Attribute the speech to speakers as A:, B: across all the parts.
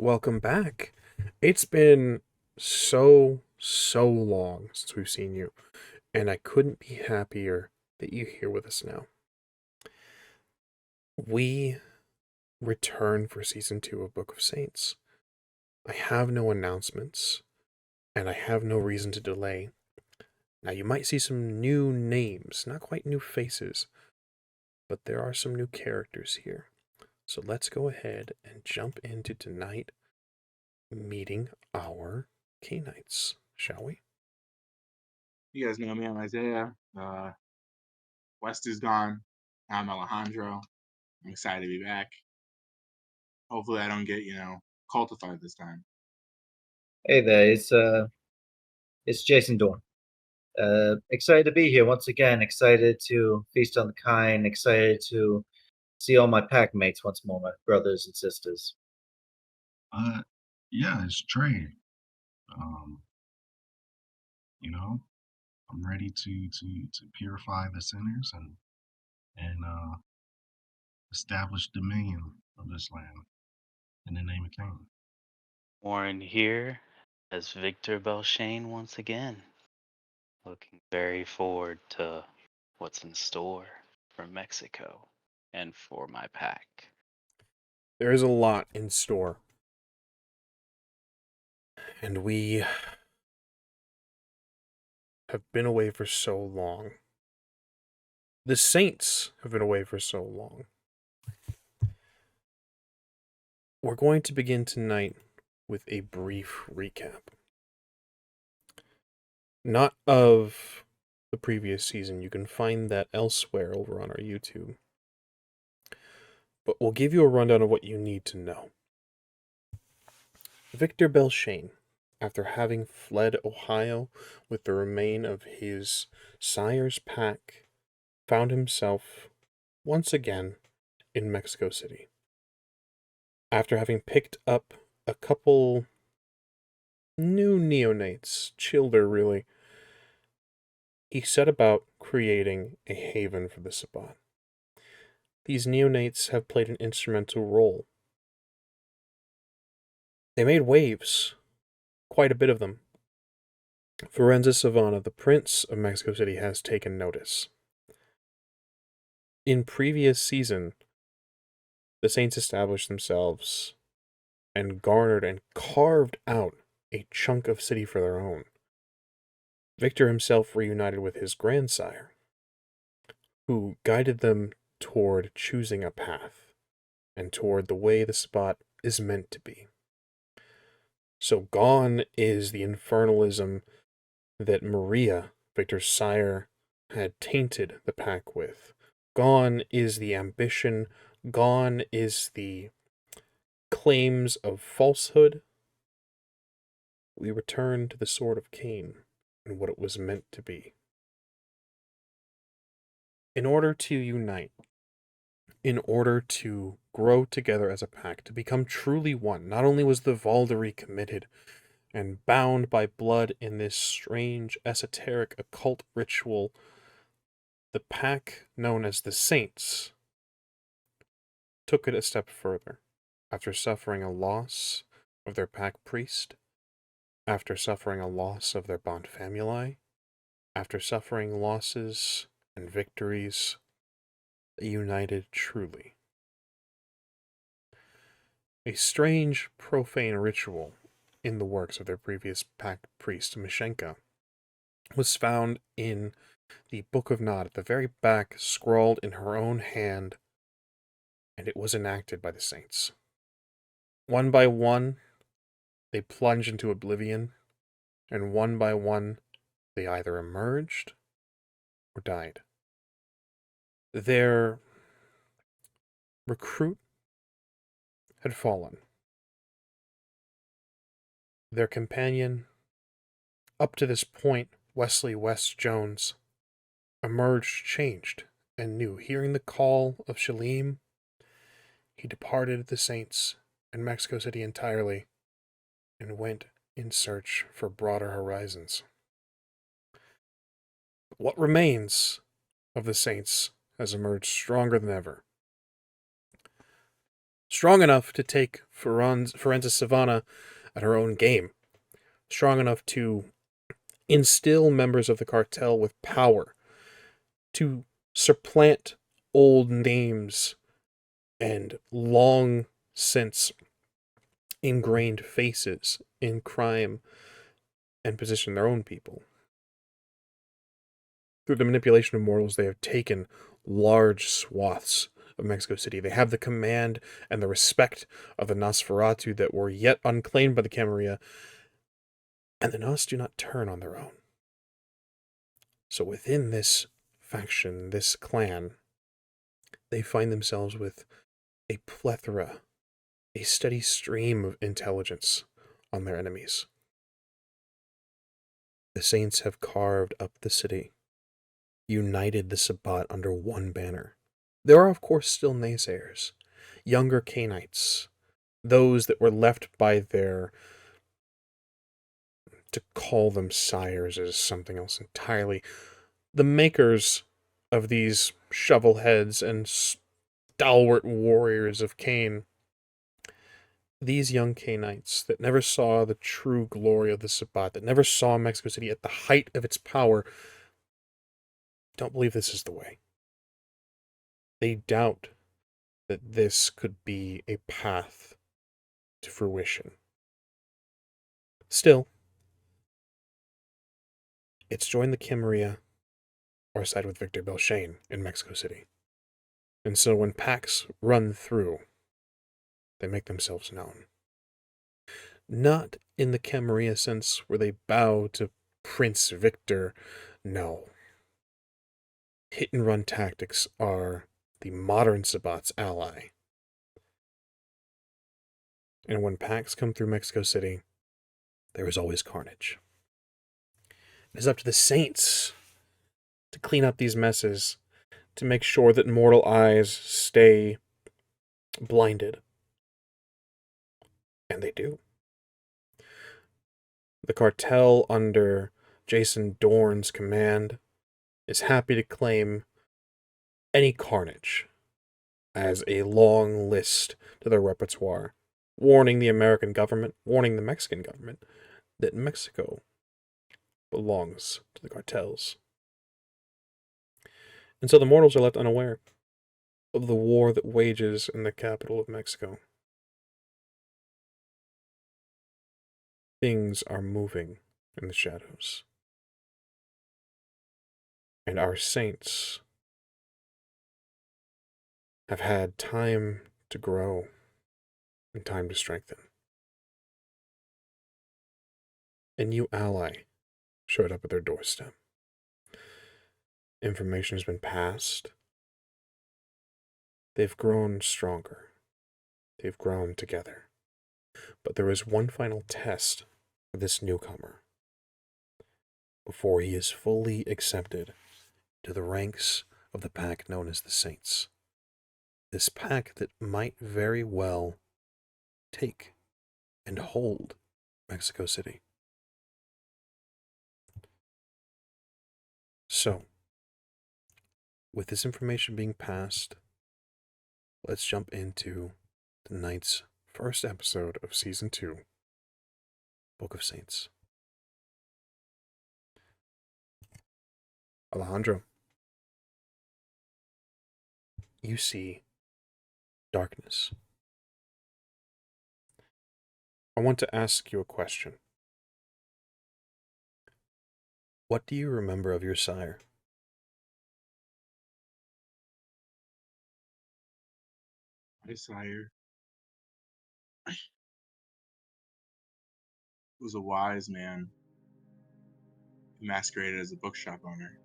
A: Welcome back. It's been so long since we've seen you, and I couldn't be happier that you're here with us now. We return for season 2 of Book of Saints. I have no announcements, and I have no reason to delay. Now, you might see some new names, not quite new faces, but there are some new characters here. So let's go ahead and jump into tonight meeting our K-Knights, shall we?
B: You guys know me. I'm Isaiah. West is gone. I'm Alejandro. I'm excited to be back. Hopefully, I don't get cultified this time.
C: Hey there, it's Jason Dorn. Excited to be here once again. Excited to feast on the kind. Excited to see all my pack mates once more, my brothers and sisters.
D: Uh, yeah, it's TREY. Um, you know, I'm ready to purify the sinners and establish dominion of this land in the name of Cain.
E: Warren here as Victor BELLSHANE once again. Looking very forward to what's in store for Mexico and for my pack.
A: There is a lot in store. And we have been away for so long. The Saints have been away for so long. We're going to begin tonight with a brief recap. Not of the previous season, you can find that elsewhere over on our YouTube. But we'll give you a rundown of what you need to know. Victor BELLSHANE, after having fled Ohio with the remain of his sire's pack, found himself once again in Mexico City. After having picked up a couple new neonates, childer really, he set about creating a haven for the Sabbat. These neonates have played an instrumental role. They made waves, quite a bit of them. Forenza Savannah, the Prince of Mexico City, has taken notice. In previous season, the Saints established themselves and garnered and carved out a chunk of city for their own. Victor himself reunited with his grandsire, who guided them toward choosing a path and toward the way the Sabbat is meant to be. So gone is the infernalism that Maria, Victor's sire, had tainted the pack with. Gone is the ambition, gone is the claims of falsehood. We return to the sword of Cain and what it was meant to be. In order to unite, in order to grow together as a pack, to become truly one, not only was the Valdery committed and bound by blood in this strange, esoteric, occult ritual, the pack known as the Saints took it a step further. After suffering a loss of their pack priest, after suffering a loss of their bond famuli, after suffering losses and victories, they united truly. A strange, profane ritual in the works of their previous pack priest, Mishenka, was found in the Book of Nod at the very back, scrawled in her own hand, and it was enacted by the Saints. One by one, they plunged into oblivion, and one by one, they either emerged or died. Their recruit had fallen. Their companion, up to this point, Wesley West Jones, emerged changed and new. Hearing the call of Shalim, he departed the Saints and Mexico City entirely and went in search for broader horizons. What remains of the Saints has emerged stronger than ever. Strong enough to take Forenza Savannah at her own game. Strong enough to instill members of the cartel with power. To supplant old names and long since ingrained faces in crime and position their own people. Through the manipulation of mortals, they have taken large swaths of Mexico City. They have the command and the respect of the Nosferatu that were yet unclaimed by the Camarilla, and the Nos do not turn on their own. So within this faction, this clan, they find themselves with a plethora, a steady stream of intelligence on their enemies. The Saints have carved up the city, united the Sabbat under one banner. There are, of course, still naysayers, younger Cainites, those that were left by their... to call them sires is something else entirely. The makers of these shovelheads and stalwart warriors of Cain, these young Cainites that never saw the true glory of the Sabbat, that never saw Mexico City at the height of its power, don't believe this is the way. They doubt that this could be a path to fruition. Still, it's join the Camarilla or side with Victor BELLSHANE in Mexico City. And so when packs run through, they make themselves known. Not in the Camarilla sense where they bow to Prince Victor, no. Hit and run tactics are the modern Sabbat's ally. And when packs come through Mexico City, there is always carnage. It is up to the Saints to clean up these messes, to make sure that mortal eyes stay blinded. And they do. The cartel under Jason Dorn's command is happy to claim any carnage as a long list to their repertoire, warning the American government, warning the Mexican government, that Mexico belongs to the cartels. And so the mortals are left unaware of the war that wages in the capital of Mexico. Things are moving in the shadows. And our saints have had time to grow and time to strengthen. A new ally showed up at their doorstep. Information has been passed. They've grown stronger. They've grown together. But there is one final test for this newcomer before he is fully accepted to the ranks of the pack known as the Saints. This pack that might very well take and hold Mexico City. So, with this information being passed, let's jump into tonight's first episode of Season 2, Book of Saints. Alejandro, you see darkness. I want to ask you a question. What do you remember of your sire?
B: My sire was a wise man who masqueraded as a bookshop owner.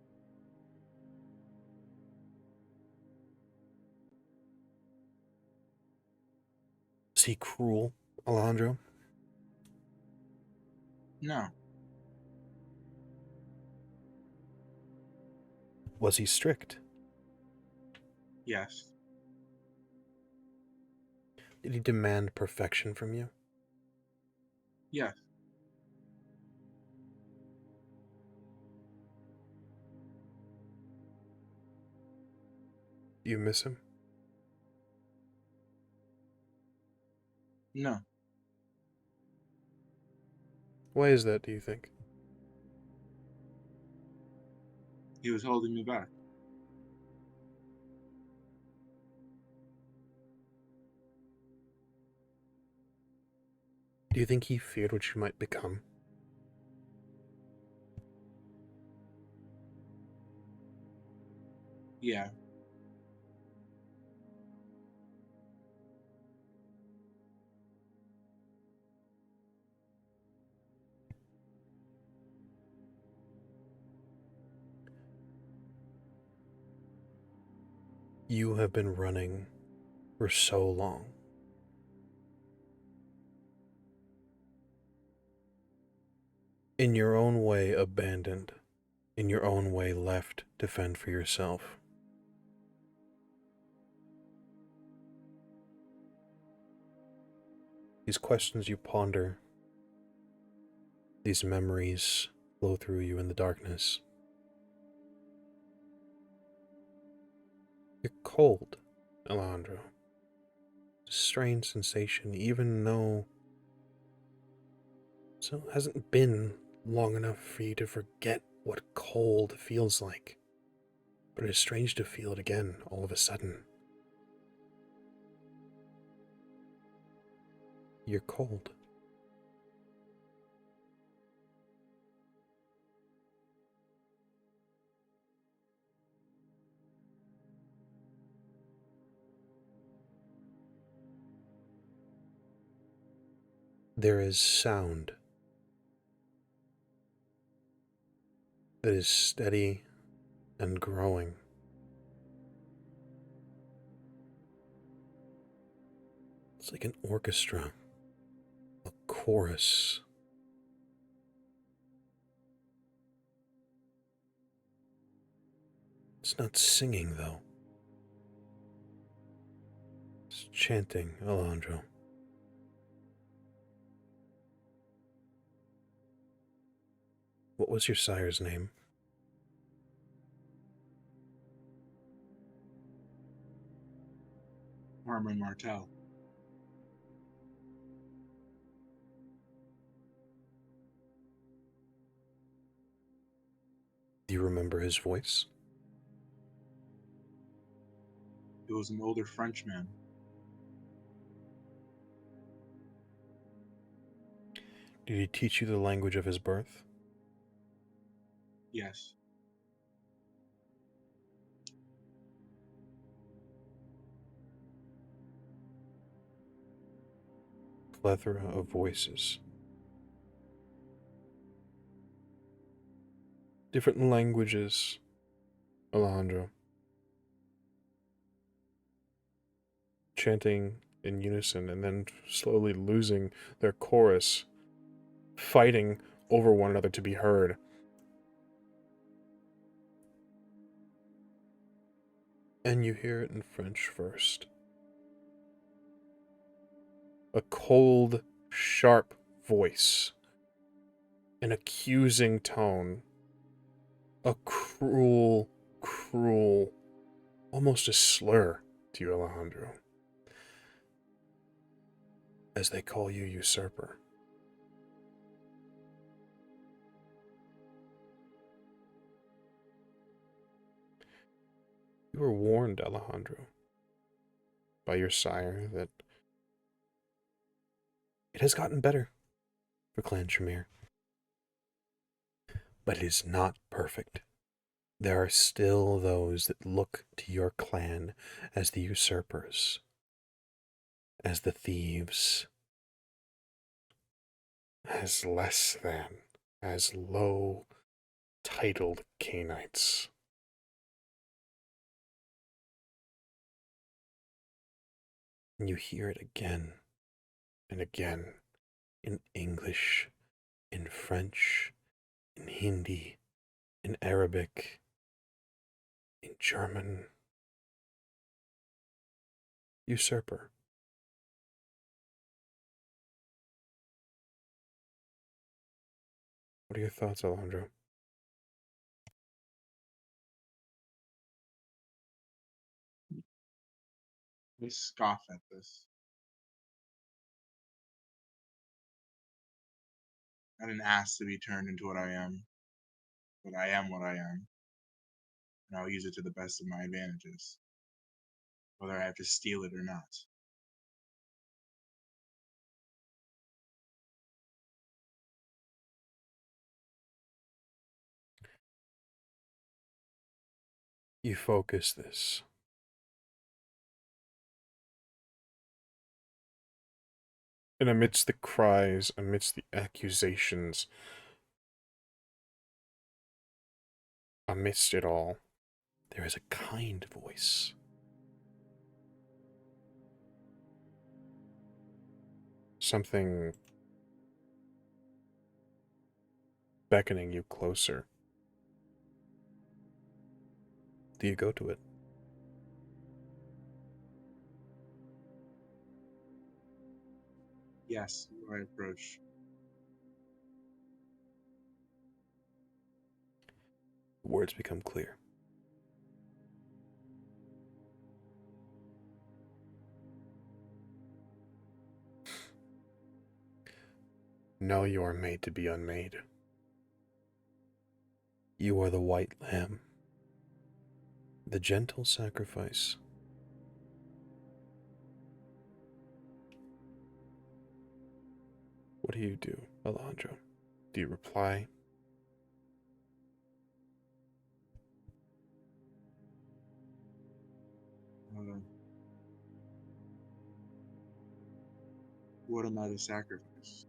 A: Was he cruel, Alejandro?
B: No,
A: Was he strict?
B: yes,
A: Did he demand perfection from you?
B: yes.
A: Do you miss him?
B: No.
A: Why is that, do you think?
B: He was holding me back.
A: Do you think he feared what you might become?
B: Yeah.
A: You have been running for so long. In your own way abandoned, in your own way left to fend for yourself. These questions you ponder, these memories flow through you in the darkness. You're cold, Alejandro. It's a strange sensation, even though it hasn't been long enough for you to forget what cold feels like. But it is strange to feel it again all of a sudden. You're cold. There is sound that is steady and growing. It's like an orchestra, a chorus. It's not singing, though. It's chanting, Alejandro. What was your sire's name?
B: Harmon Martell.
A: Do you remember his voice?
B: He was an older Frenchman.
A: Did he teach you the language of his birth?
B: Yes.
A: Plethora of voices. Different languages, Alejandro. Chanting in unison and then slowly losing their chorus, fighting over one another to be heard. And you hear it in French first. A cold, sharp voice, an accusing tone, a cruel, almost a slur to you, Alejandro, as they call you usurper. You were warned, Alejandro, by your sire that it has gotten better for Clan Tremere. But it is not perfect. There are still those that look to your clan as the usurpers, as the thieves, as less than, as low-titled Canaanites. And you hear it again and again in English, in French, in Hindi, in Arabic, in German. Usurper. What are your thoughts, Alejandro?
B: They scoff at this. I didn't ask to be turned into what I am, but I am what I am, and I'll use it to the best of my advantages, whether I have to steal it or not.
A: You focus this. And amidst the cries, amidst the accusations, amidst it all, there is a kind voice. Something beckoning you closer. Do you go to it?
B: Yes, I approach.
A: The words become clear. No, you are made to be unmade. You are the white lamb, the gentle sacrifice. What do you do, Alejandro? Do you reply?
B: What am I to sacrifice?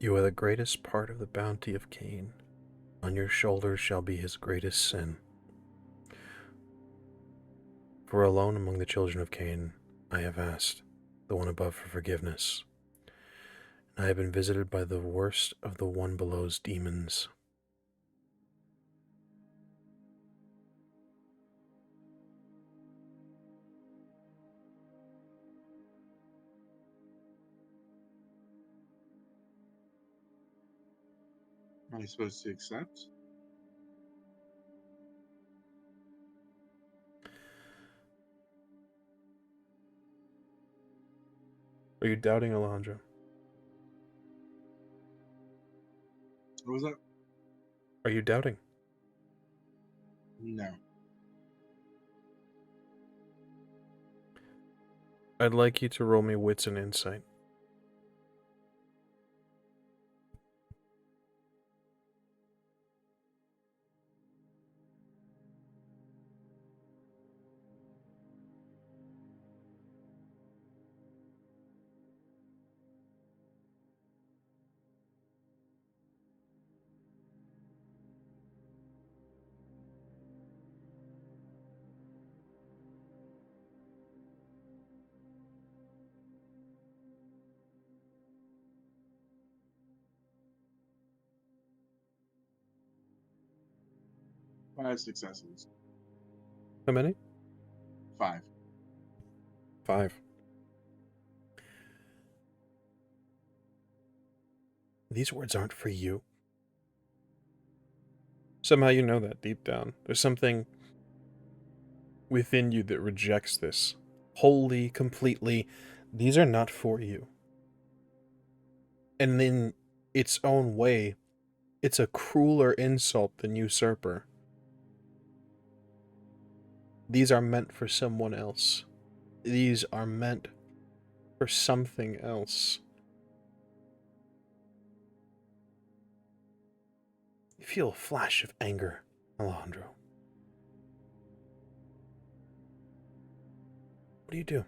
A: You are the greatest part of the bounty of Cain. On your shoulders shall be his greatest sin. For alone among the children of Cain I have asked, the one above, for forgiveness. And I have been visited by the worst of the one below's demons.
B: Am I supposed to accept?
A: Are you doubting, Alejandro?
B: What was that?
A: Are you doubting?
B: No.
A: I'd like you to roll me wits and insight.
B: Five successes.
A: How many?
B: 5.
A: 5. These words aren't for you. Somehow you know that deep down. There's something within you that rejects this. Wholly, completely. These are not for you. And in its own way, it's a crueler insult than usurper. These are meant for someone else. These are meant for something else. You feel a flash of anger, Alejandro. What do you do?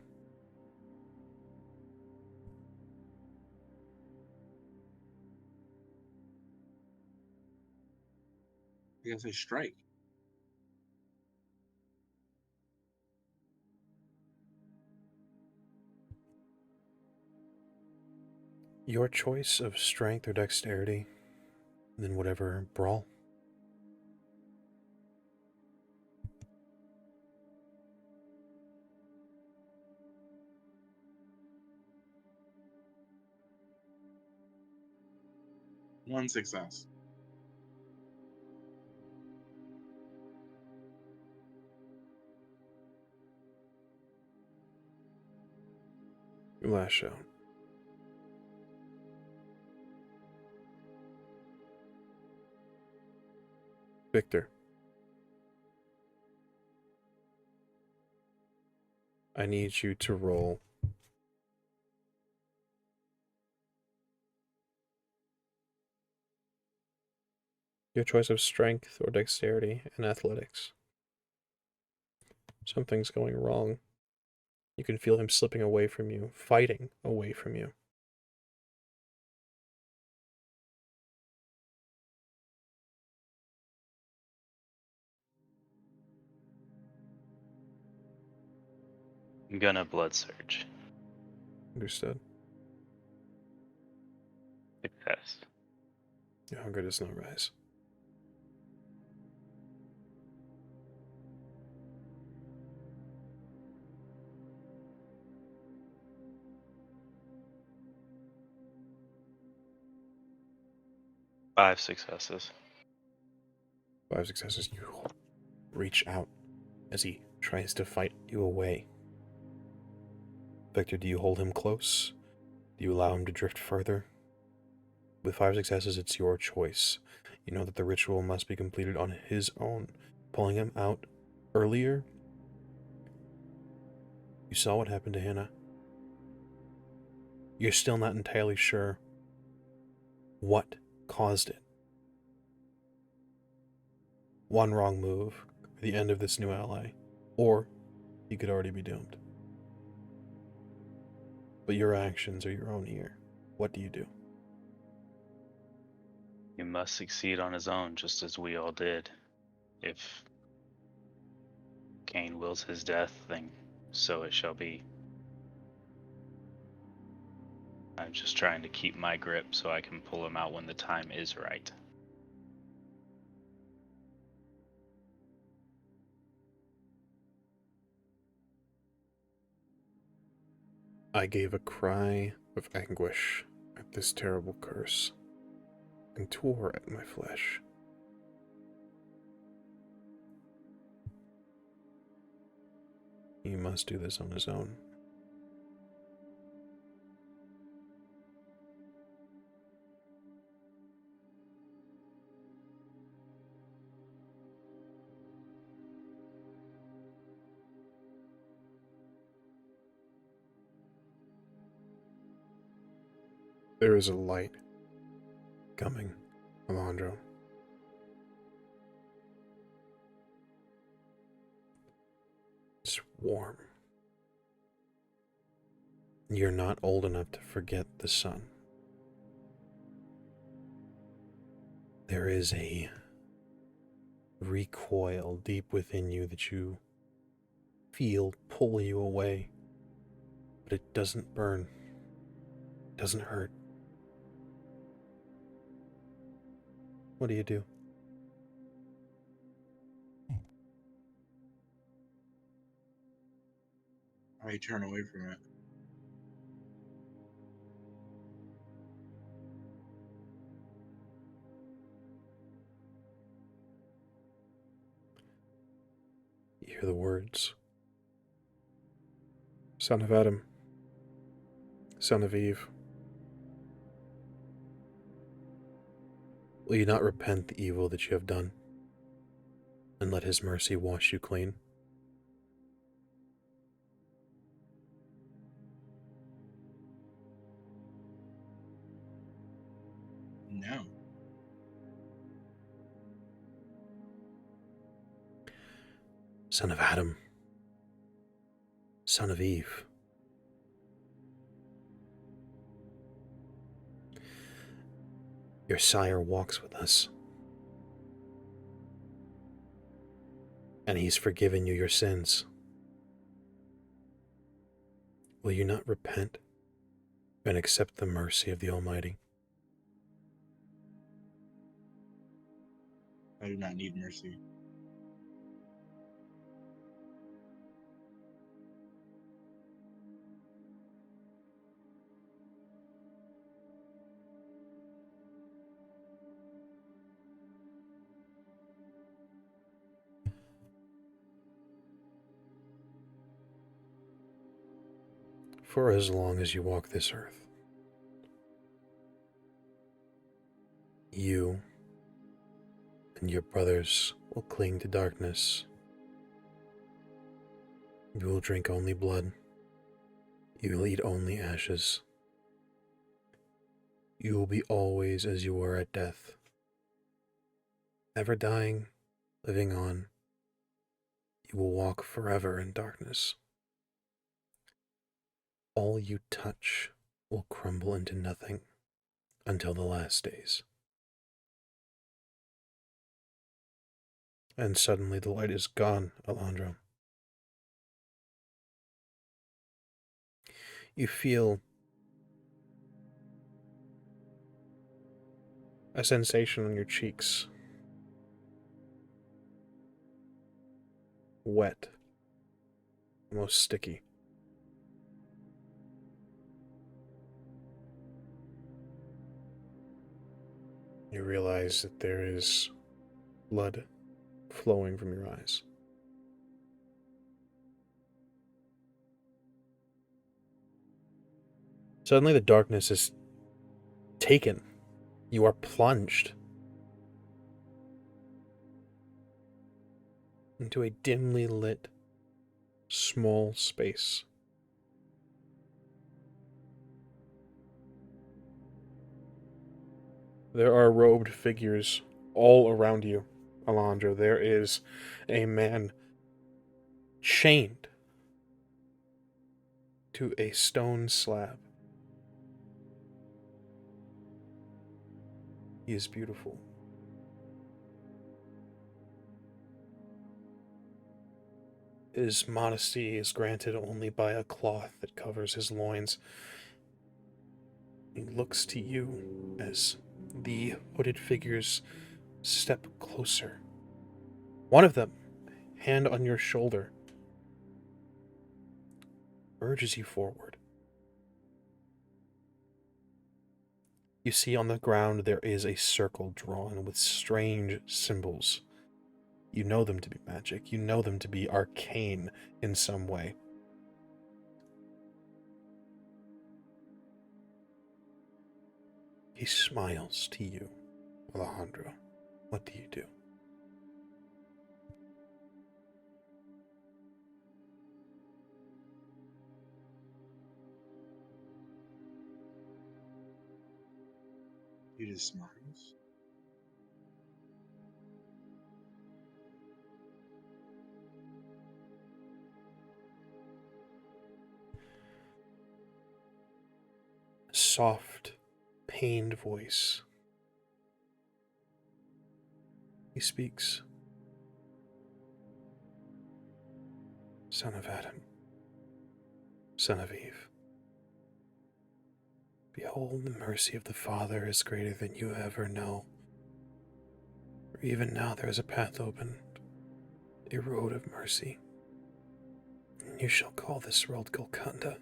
B: I guess I strike.
A: Your choice of strength or dexterity, and then whatever brawl.
B: One success.
A: You lash out. Victor. I need you to roll your choice of strength or dexterity and athletics. Something's going wrong. You can feel him slipping away from you, fighting away from you.
E: I'm gonna blood surge.
A: Understood.
E: Success.
A: Your hunger does not rise.
E: Five successes.
A: 5 successes. You reach out as he tries to fight you away. Victor, do you hold him close? Do you allow him to drift further? With 5 successes, it's your choice. You know that the ritual must be completed on his own. Pulling him out earlier, you saw what happened to Hannah. You're still not entirely sure what caused it. One wrong move, the end of this new ally, or you could already be doomed. But your actions are your own here. What do you do?
E: He must succeed on his own, just as we all did. If Cain wills his death, then so it shall be. I'm just trying to keep my grip so I can pull him out when the time is right.
A: I gave a cry of anguish at this terrible curse and tore at my flesh. He must do this on his own. There is a light coming, Alejandro. It's warm. You're not old enough to forget the sun. There is a recoil deep within you that you feel pull you away, but it doesn't burn, it doesn't hurt. What do you do?
B: I turn away from it.
A: You hear the words. Son of Adam, son of Eve, will you not repent the evil that you have done and let his mercy wash you clean?
B: No.
A: Son of Adam, son of Eve, your sire walks with us, and he's forgiven you your sins. Will you not repent and accept the mercy of the Almighty?
B: I do not need mercy.
A: for as long as you walk this earth. You and your brothers will cling to darkness. You will drink only blood. You will eat only ashes. You will be always as you were at death, never dying, living on. You will walk forever in darkness. All you touch will crumble into nothing until the last days. And suddenly the light is gone, Alejandro. You feel a sensation on your cheeks. Wet. Almost sticky. You realize that there is blood flowing from your eyes. Suddenly the darkness is taken. You are plunged into a dimly lit, small space. There are robed figures all around you, Alejandro. There is a man chained to a stone slab. He is beautiful. His modesty is granted only by a cloth that covers his loins. He looks to you as the hooded figures step closer. One of them, hand on your shoulder, urges you forward. You see on the ground there is a circle drawn with strange symbols. You know them to be magic. You know them to be arcane in some way. He smiles to you, Alejandro. What do you do?
B: He just smiles.
A: Soft, pained voice. He speaks. Son of Adam, son of Eve. Behold, the mercy of the Father is greater than you ever know. For even now there is a path opened, a road of mercy. And you shall call this road Golconda.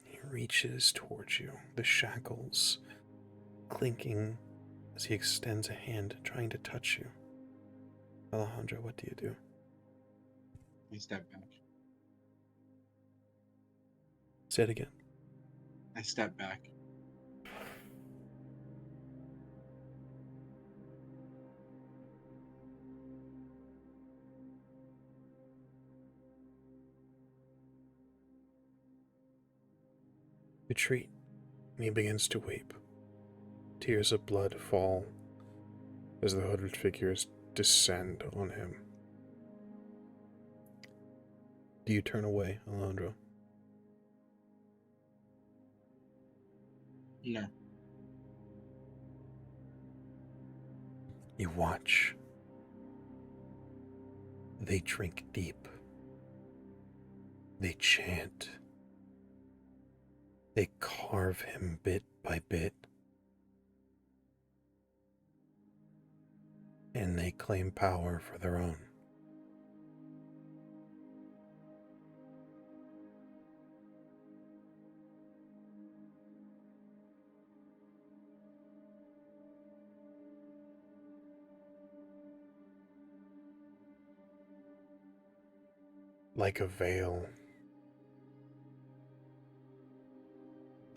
A: He reaches towards you, the shackles clinking as he extends a hand, trying to touch you. Alejandro, what do you do?
B: I step back.
A: Say it again.
B: I step back.
A: Retreat. And he begins to weep. Tears of blood fall as the hooded figures descend on him. Do you turn away, Alejandro?
B: No.
A: You watch. They drink deep. They chant. They carve him bit by bit. And they claim power for their own. like a veil,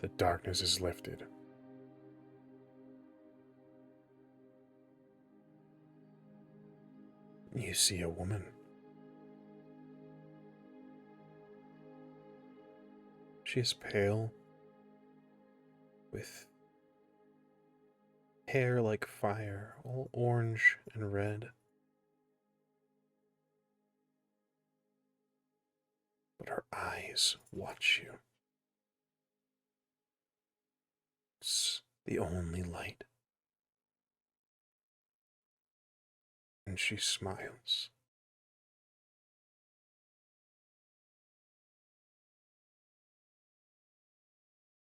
A: the darkness is lifted. You see a woman. She is pale, with hair like fire, all orange and red. But her eyes watch you. It's the only light. And she smiles.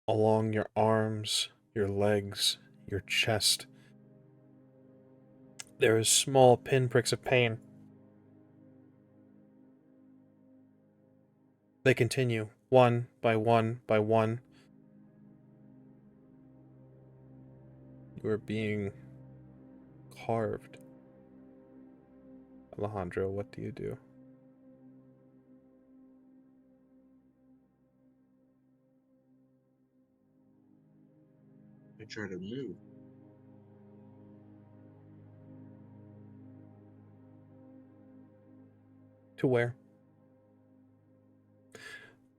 A: Along your arms, your legs, your chest, there is small pinpricks of pain. They continue, one by one by one. You are being carved. Alejandro, what do you do?
B: I try to move.
A: To where?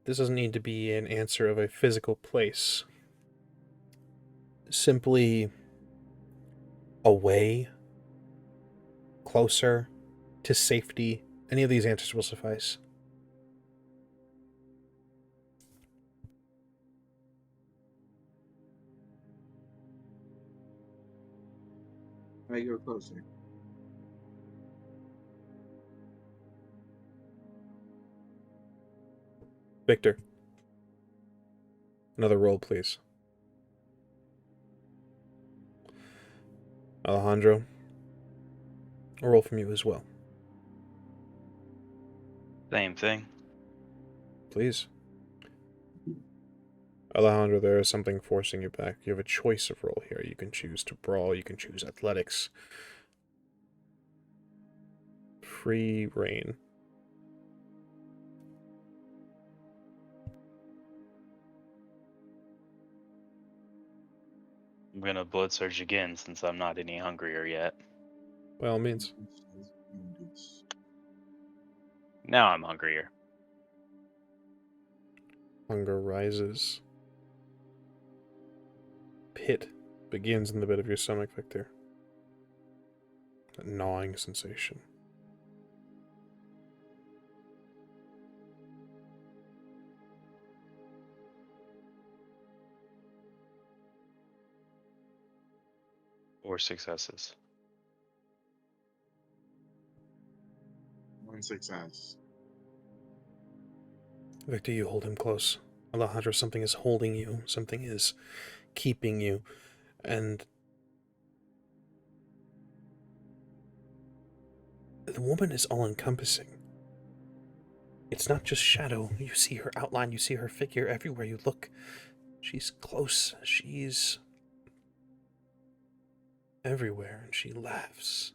A: This doesn't need to be an answer of a physical place. Simply away, closer, to safety. Any of these answers will suffice.
B: I go closer.
A: Victor. Another roll, please. Alejandro. A roll from you as well.
E: Same thing.
A: Please. Alejandro, there is something forcing you back. You have a choice of role here. You can choose to brawl, you can choose athletics. Free reign.
E: I'm gonna blood surge again since I'm not any hungrier yet.
A: By all means.
E: Now I'm hungrier.
A: Hunger rises. Pit begins in the pit of your stomach, Victor. A gnawing sensation.
E: Or successes.
B: One success.
A: Victor, you hold him close. Alejandro, something is holding you. Something is keeping you. And the woman is all-encompassing. It's not just shadow. You see her outline. You see her figure everywhere you look. She's close. She's everywhere. And she laughs.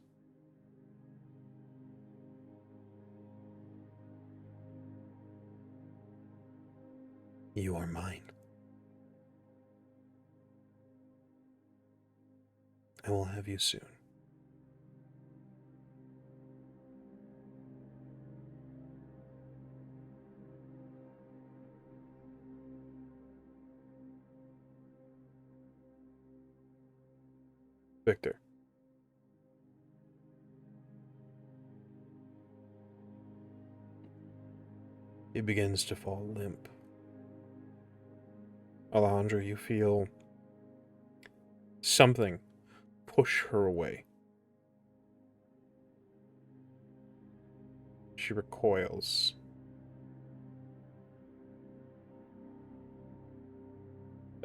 A: You are mine. I will have you soon. Victor. He begins to fall limp. Alejandro, you feel something push her away. She recoils.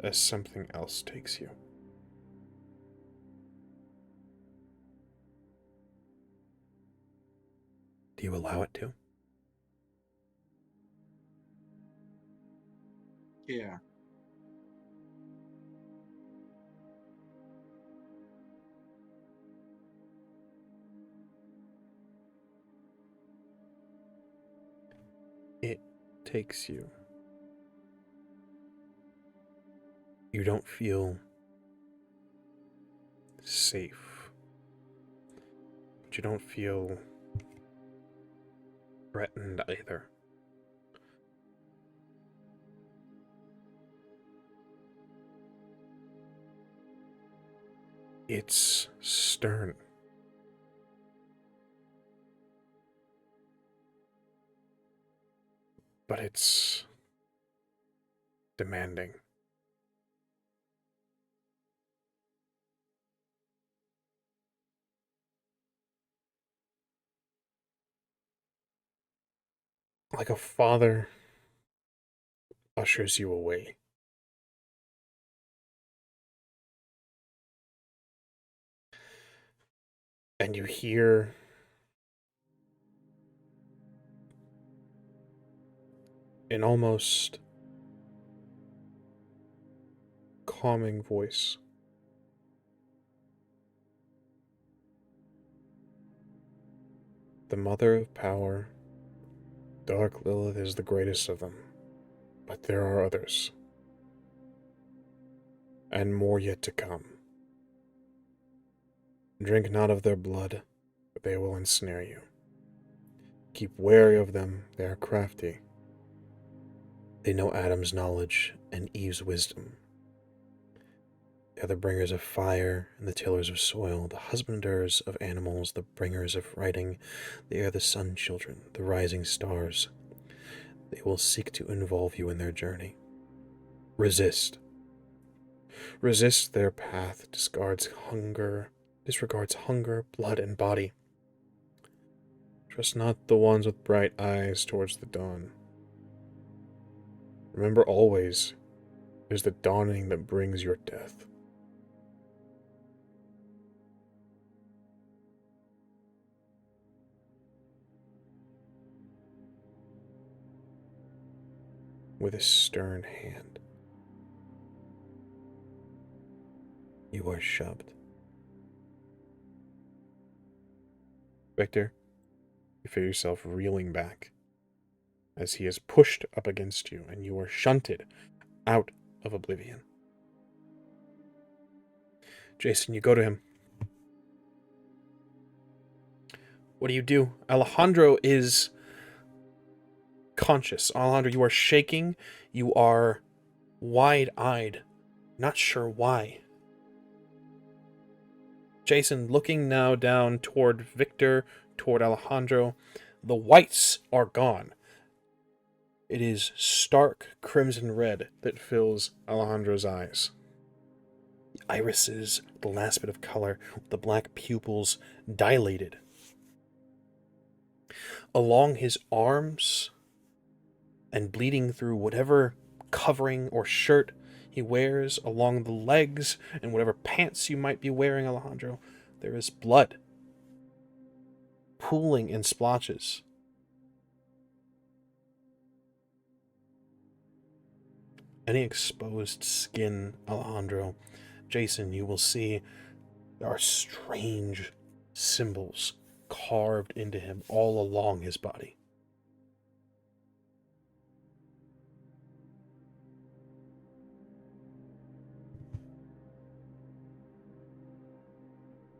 A: As something else takes you. Do you allow it to?
B: Yeah.
A: takes you, you don't feel safe, but you don't feel threatened either. It's stern. But it's demanding. Like a father ushers you away. And you hear an almost calming voice. The mother of power, Dark Lilith, is the greatest of them, but there are others, and more yet to come. Drink not of their blood, for they will ensnare you. Keep wary of them, they are crafty. They know Adam's knowledge and Eve's wisdom. They are the bringers of fire and the tillers of soil, the husbanders of animals, the bringers of writing. They are the sun children, the rising stars. They will seek to involve you in their journey. Resist. Resist their path, disregards hunger, blood, and body. Trust not the ones with bright eyes towards the dawn. Remember always, it is the dawning that brings your death. With a stern hand, you are shoved. Victor, you feel yourself reeling back as he is pushed up against you and you are shunted out of oblivion. Jason, you go to him. What do? Alejandro is conscious. Alejandro, you are shaking. You are wide-eyed. Not sure why. Jason, looking now down toward Victor, toward Alejandro, the whites are gone. It is stark crimson red that fills Alejandro's eyes. The irises, the last bit of color, the black pupils dilated. Along his arms and bleeding through whatever covering or shirt he wears, along the legs and whatever pants you might be wearing, Alejandro, there is blood pooling in splotches. Any exposed skin, Alejandro, Jason, you will see there are strange symbols carved into him all along his body.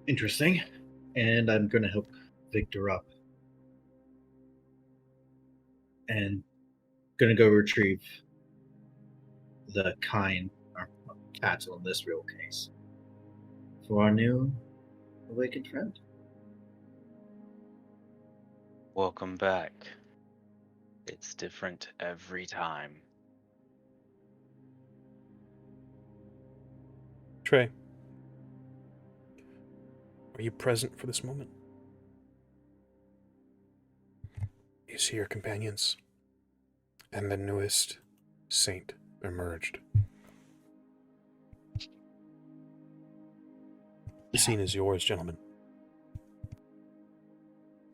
C: Interesting. And I'm going to help Victor up. And going to go retrieve the Kine, or cattle in this real case, for our new awakened friend.
E: Welcome back. It's different every time.
A: Trey, are you present for this moment? You see your companions, and the newest saint emerged. The scene is yours, gentlemen.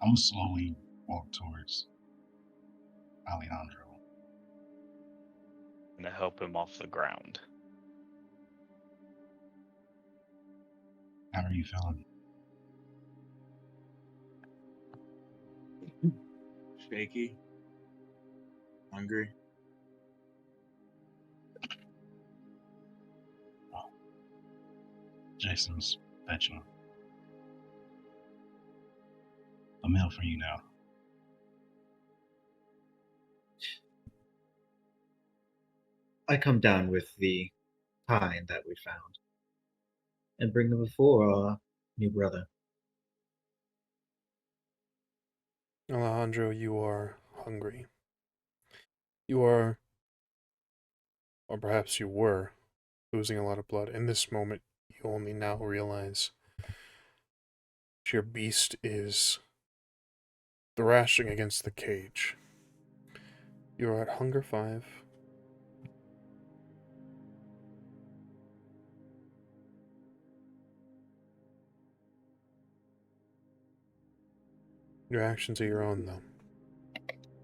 D: I'm gonna slowly walk towards Alejandro.
E: I'm gonna help him off the ground.
D: How are you feeling?
B: Shaky. hungry.
D: Jason's fetching a meal for you now.
C: I come down with the pine that we found and bring them before our new brother.
A: Alejandro, you are hungry. You are, or perhaps you were, losing a lot of blood. In this moment, you only now realize that your beast is thrashing against the cage. You are at hunger 5. Your actions are your own, though.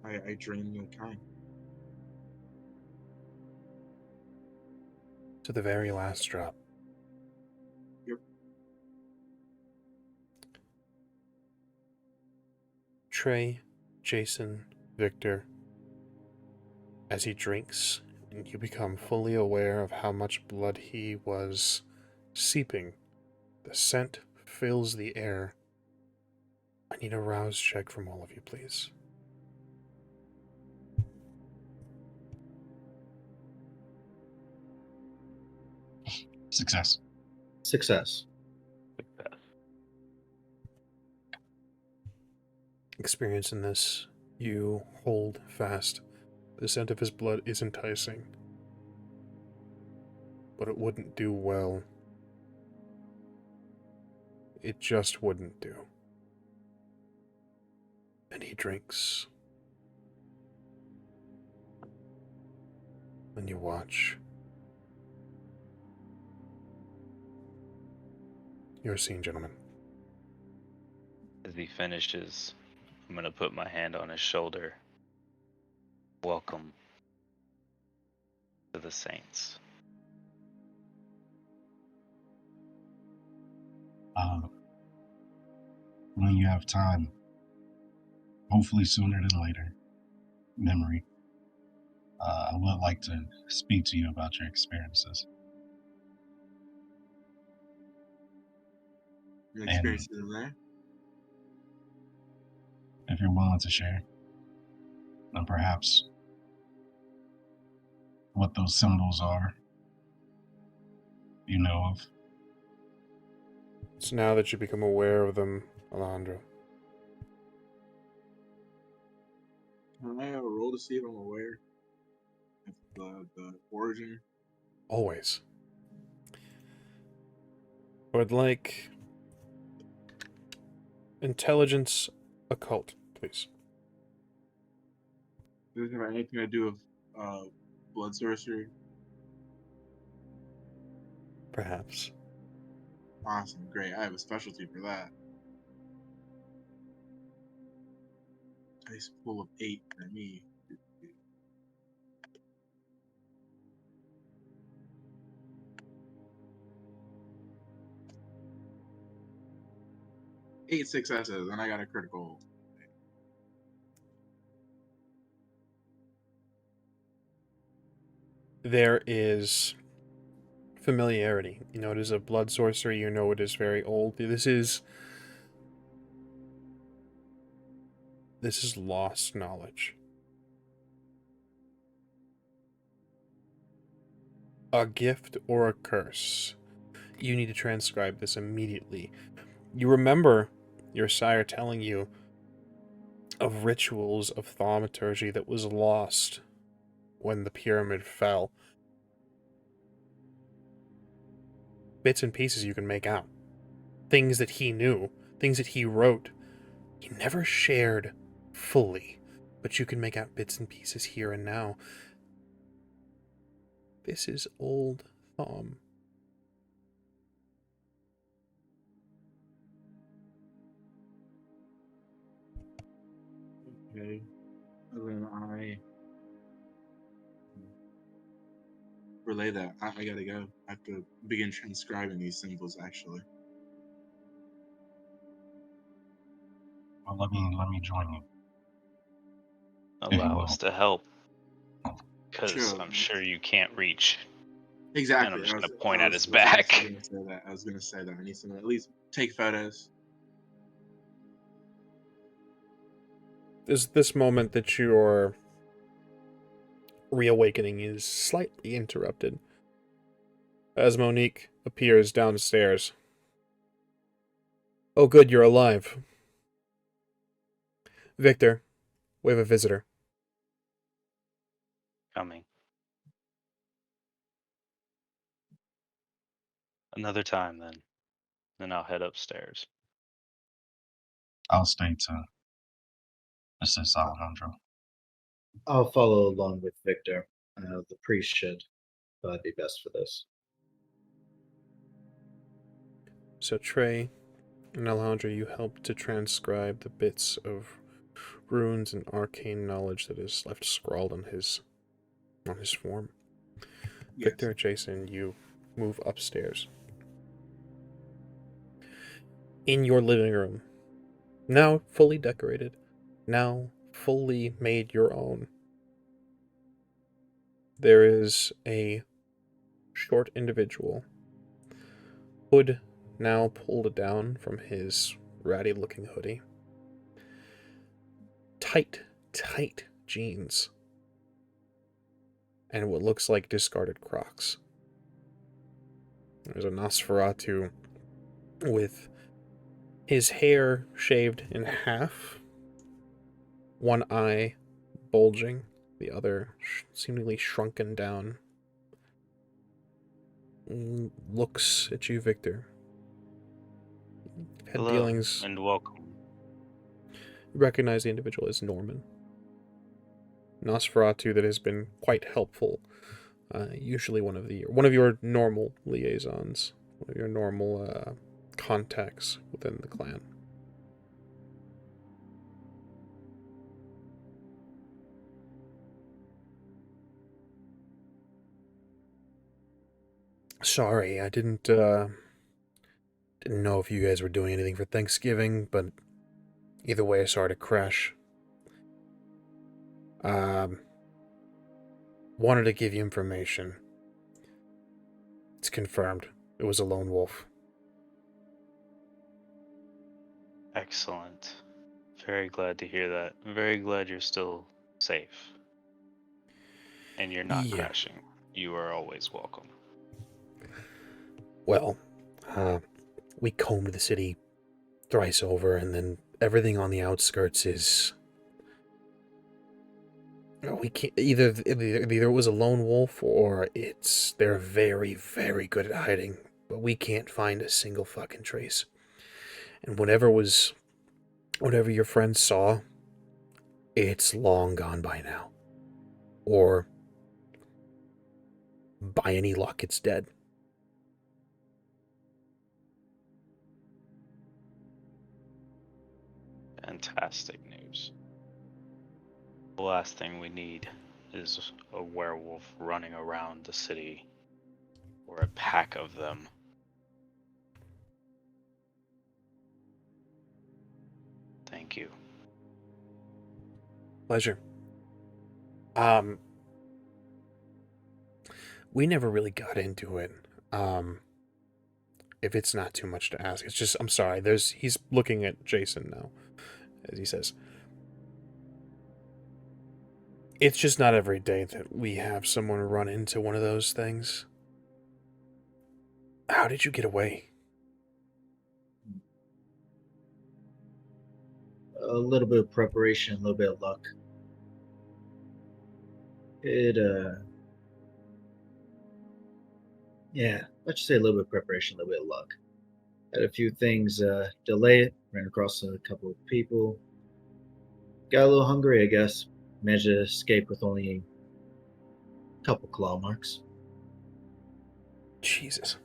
B: I drain the kind.
A: To the very last drop.
B: Yep.
A: Trey, Jason, Victor, as he drinks, and you become fully aware of how much blood he was seeping. The scent fills the air. I need a rouse check from all of you, please.
D: Success.
C: Success.
A: Experiencing this, you hold fast. The scent of his blood is enticing, but it wouldn't do well. It just wouldn't do. And he drinks. And you watch. Your scene, gentlemen.
E: As he finishes, I'm going to put my hand on his shoulder. Welcome to the Saints.
D: When you have time, hopefully sooner than later, memory, I would like to speak to you about your experiences.
B: Your experience in there.
D: If you're willing to share, and perhaps what those symbols are, you know of.
A: It's now that you become aware of them, Alejandro.
B: Can I have a roll to see if I'm aware of the origin?
A: Always. I would like intelligence occult, please.
B: Does it have anything to do with blood sorcery?
A: Perhaps.
B: Awesome, great. I have a specialty for that. Dice pool of 8 for me. 8 successes, and I got a critical.
A: There is familiarity. You know, it is a blood sorcery. You know it is very old. This is lost knowledge. A gift or a curse. You need to transcribe this immediately. You remember your sire telling you of rituals of thaumaturgy that was lost when the pyramid fell. Bits and pieces you can make out. Things that he knew, things that he wrote. He never shared fully, but you can make out bits and pieces here and now. This is old Thom.
B: Okay. And then I relay that. I gotta go. I have to begin transcribing these symbols, actually.
D: Well, let me join you. If you
E: Allow
D: will.
E: us to help. because
B: True.
E: I'm sure you can't reach.
B: Exactly.
E: And I'm just
B: I
E: gonna
B: was,
E: point
B: I
E: at
B: was,
E: his
B: I was gonna-
E: back.
B: I was gonna say that. I was gonna say that. I need to at least take photos.
A: This moment that your reawakening is slightly interrupted as Monique appears downstairs. Oh, good, you're alive. Victor, we have a visitor.
E: Coming. Another time then. Then I'll head upstairs.
D: I'll stay to assist Alejandro.
C: I'll follow along with Victor. The priest should be best for this.
A: So Trey and Alejandro, you help to transcribe the bits of runes and arcane knowledge that is left scrawled on his form.
B: Yes.
A: Victor, Jason, you move upstairs. In your living room, now fully decorated, now fully made your own, there is a short individual, hood now pulled down from his ratty-looking hoodie. Tight jeans, and what looks like discarded Crocs. There's a Nosferatu with his hair shaved in half, one eye bulging, the other seemingly shrunken down. Looks at you, Victor. Had
E: Hello
A: dealings.
E: and welcome.
A: You recognize the individual as Norman. Nosferatu that has been quite helpful. Usually one of your normal liaisons, one of your normal contacts within the clan. Sorry, I didn't know if you guys were doing anything for Thanksgiving, but either way, sorry to crash. Wanted to give you information. It's confirmed. It was a lone wolf.
E: Excellent. Very glad to hear that. I'm very glad you're still safe. And you're not
A: Yeah.
E: crashing. You are always welcome.
A: Well, we combed the city thrice over, and then everything on the outskirts is... We can't... Either it was a lone wolf, or they're very, very good at hiding, but we can't find a single fucking trace. And whatever your friends saw, it's long gone by now. Or, by any luck, it's dead.
E: Fantastic news. The last thing we need is a werewolf running around the city, or a pack of them. Thank you.
A: Pleasure. We never really got into it. If it's not too much to ask, it's just, I'm sorry, he's looking at Jason now, as he says. It's just not every day that we have someone run into one of those things. How did you get away?
C: A little bit of preparation, a little bit of luck. Yeah, let's just say a little bit of preparation, a little bit of luck. Had a few things delay it, ran across a couple of people. Got a little hungry, I guess. Managed to escape with only a couple claw marks.
A: Jesus.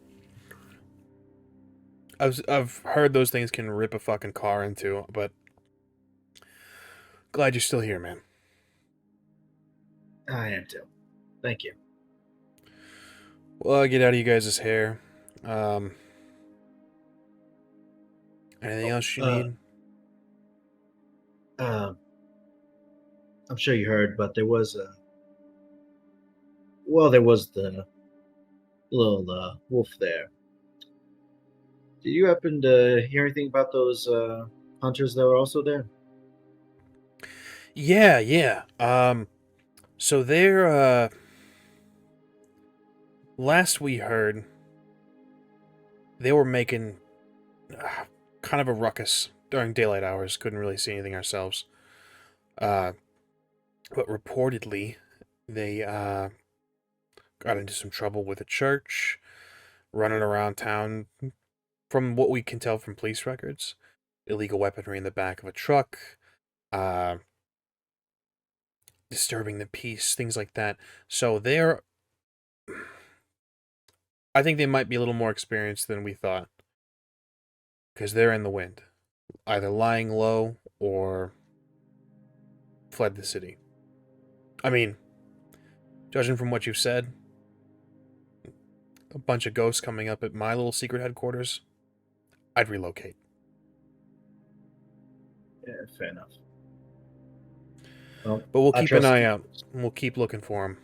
A: I've heard those things can rip a fucking car into, but glad you're still here, man.
C: I am too. Thank you.
A: Well, I'll get out of you guys' hair. Anything else you need?
C: I'm sure you heard, but there was Well, there was the little wolf there. Did you happen to hear anything about those hunters that were also there?
A: Yeah. So they're last we heard, they were making kind of a ruckus during daylight hours. Couldn't really see anything ourselves. But reportedly, they got into some trouble with a church, running around town. From what we can tell from police records, illegal weaponry in the back of a truck, disturbing the peace, things like that. So they're, I think they might be a little more experienced than we thought, because they're in the wind, either lying low or fled the city. I mean, judging from what you've said, a bunch of ghosts coming up at my little secret headquarters, I'd relocate.
C: Yeah, fair enough. Well,
A: But we'll
C: I
A: keep an
C: trust
A: eye
C: you.
A: out, and we'll keep looking for them.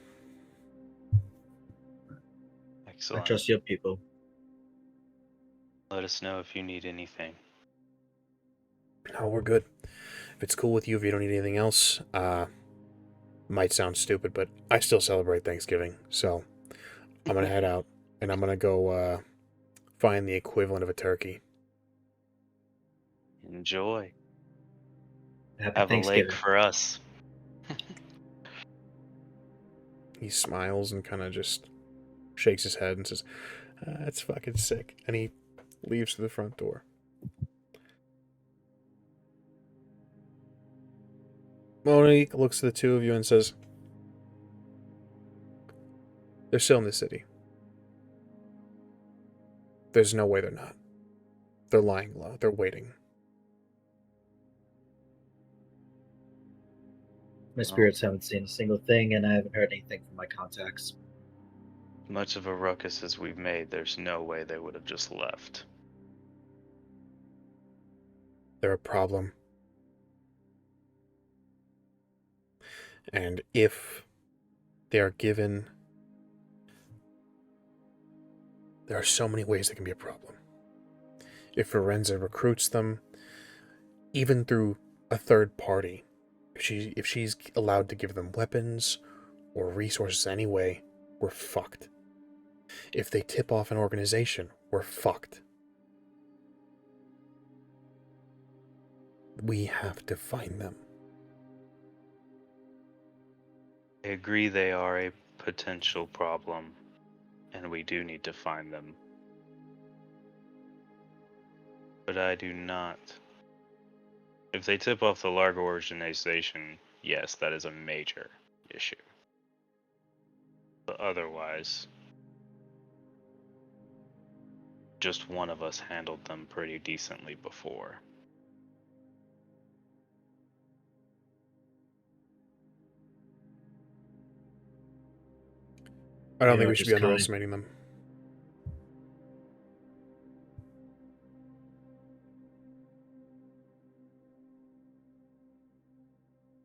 C: I
E: Excellent.
C: trust your people.
E: Let us know if you need anything.
A: No, we're good. If it's cool with you, if you don't need anything else, might sound stupid, but I still celebrate Thanksgiving, so I'm gonna head out, and I'm gonna go find the equivalent of a turkey.
E: Enjoy.
C: Happy
E: Have a leg
C: Thanksgiving.
E: for us.
A: He smiles and kind of just shakes his head and says, "That's fucking sick," and he leaves to the front door. Monique looks at the two of you and says, "They're still in the city. There's no way they're not. They're lying low. They're waiting."
C: My spirits haven't seen a single thing, and I haven't heard anything from my contacts.
E: Much of a ruckus as we've made, there's no way they would have just left.
A: They're a problem. And if they are given... There are so many ways they can be a problem. If Forenza recruits them, even through a third party, if she's allowed to give them weapons or resources anyway, we're fucked. If they tip off an organization, we're fucked. We have to find them.
E: I agree they are a potential problem, and we do need to find them. But I do not. If they tip off the larger organization, yes, that is a major issue. But otherwise, just one of us handled them pretty decently before.
A: I don't
C: You
A: think
C: know,
A: we should be
C: just kind.
A: underestimating them.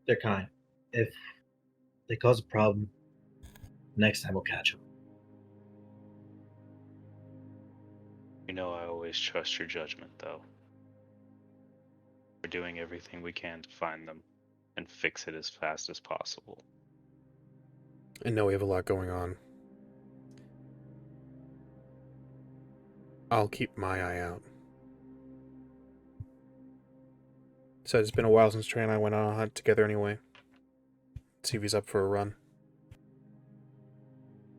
C: They're kind. If they cause a problem, next time we'll catch them.
E: You know I always trust your judgment, though. We're doing everything we can to find them and fix it as fast as possible.
A: I know we have a lot going on. I'll keep my eye out. So it's been a while since Trey and I went on a hunt together anyway. See if he's up for a run.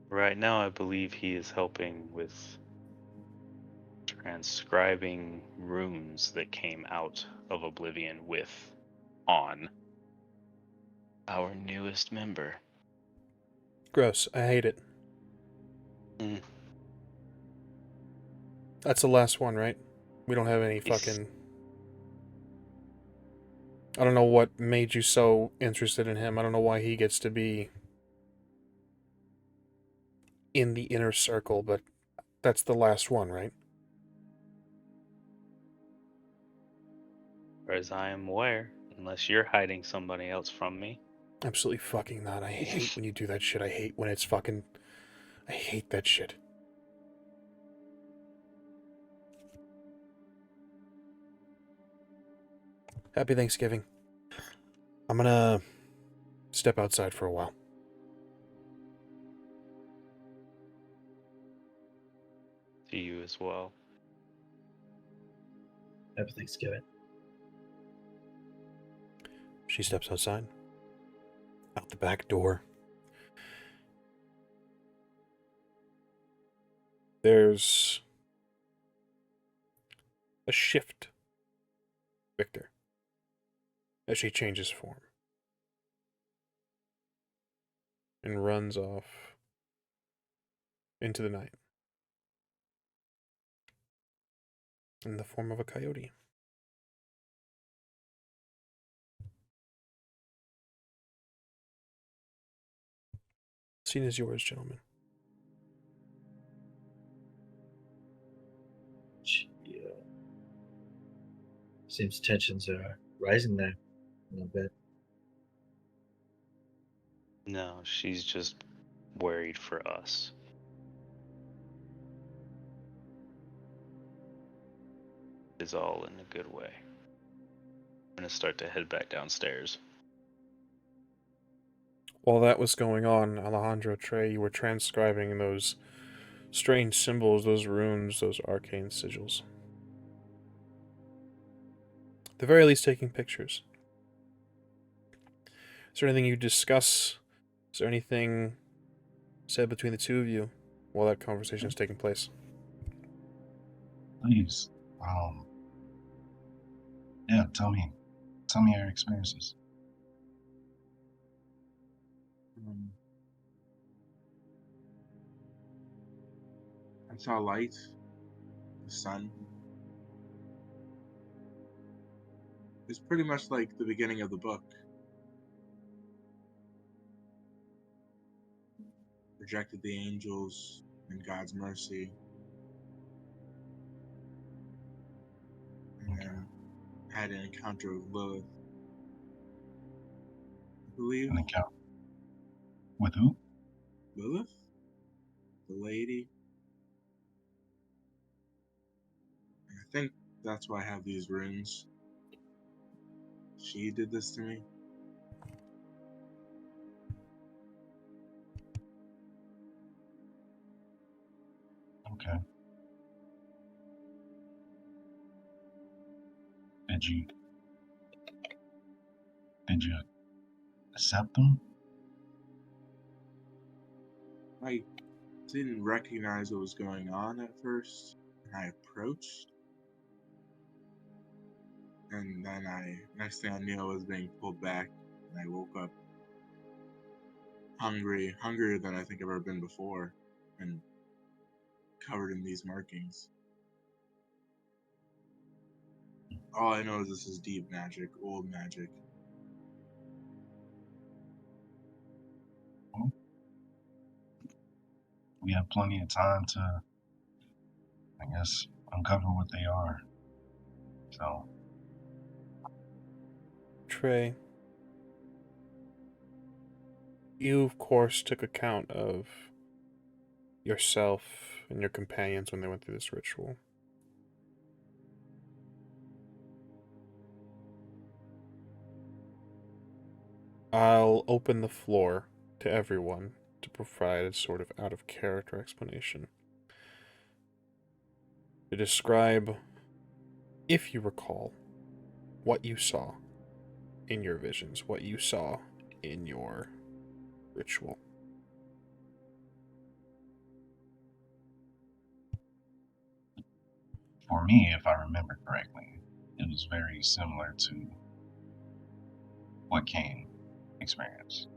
E: Right now, I believe he is helping with transcribing runes that came out of Oblivion on our newest member.
A: Gross. I hate it.
E: Mm.
A: That's the last one, right? We don't have any
E: Yes.
A: fucking... I don't know what made you so interested in him. I don't know why he gets to be in the inner circle, but that's the last one, right?
E: As I am aware, unless you're hiding somebody else from me.
A: Absolutely fucking not. I hate when you do that shit. I hate when it's fucking... I hate that shit. Happy Thanksgiving. I'm gonna step outside for a while.
E: To you as well.
C: Happy Thanksgiving.
A: She steps outside. Out the back door. There's a shift, Victor, as she changes form and runs off into the night in the form of a coyote. Scene is yours, gentlemen.
C: Yeah. Seems tensions are rising there a little bit.
E: No, she's just worried for us. Is all in a good way. I'm gonna start to head back downstairs.
A: While that was going on, Alejandro, TREY, you were transcribing those strange symbols, those runes, those arcane sigils. At the very least, taking pictures. Is there anything you discuss? Is there anything said between the two of you while that conversation is taking place?
D: Please. Yeah, tell me your experiences.
B: I saw light, the sun. It's pretty much like the beginning of the book. Rejected the angels and God's mercy. And then had an encounter with Lilith. I believe.
D: An encounter with who?
B: Lilith? The lady? And I think that's why I have these runes. She did this to me.
D: Okay. Did you accept them?
B: I didn't recognize what was going on at first, and I approached. And then next thing I knew, I was being pulled back, and I woke up hungrier than I think I've ever been before, and covered in these markings. All I know is this is deep magic, old magic.
D: Well, we have plenty of time to, I guess, uncover what they are. So,
A: TREY, you of course took account of yourself and your companions when they went through this ritual. I'll open the floor to everyone to provide a sort of out-of-character explanation. To describe, if you recall, what you saw in your visions, what you saw in your ritual.
D: for me, if I remember correctly, it was very similar to what Cain experienced.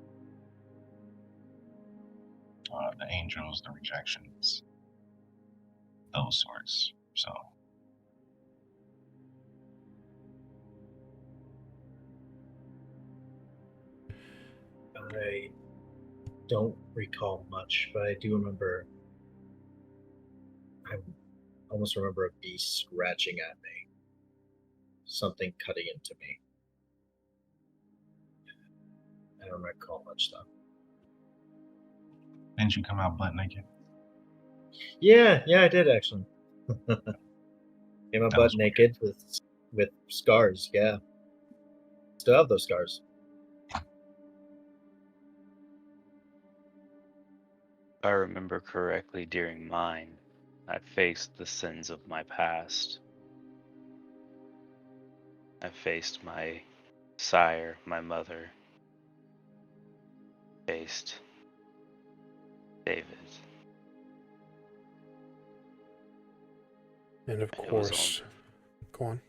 D: The angels, the rejections, those sorts. So,
C: I don't recall much, but I do remember. I almost remember a bee scratching at me, something cutting into me. I don't recall much though.
D: Didn't you come out butt naked?
C: Yeah, I did actually. Came out
D: That
C: butt
D: was weird.
C: naked with scars. Yeah, still have those scars.
E: If I remember correctly, during mine, I faced the sins of my past. I faced my sire, my mother, faced David.
A: And of
E: And it was
A: course, go on.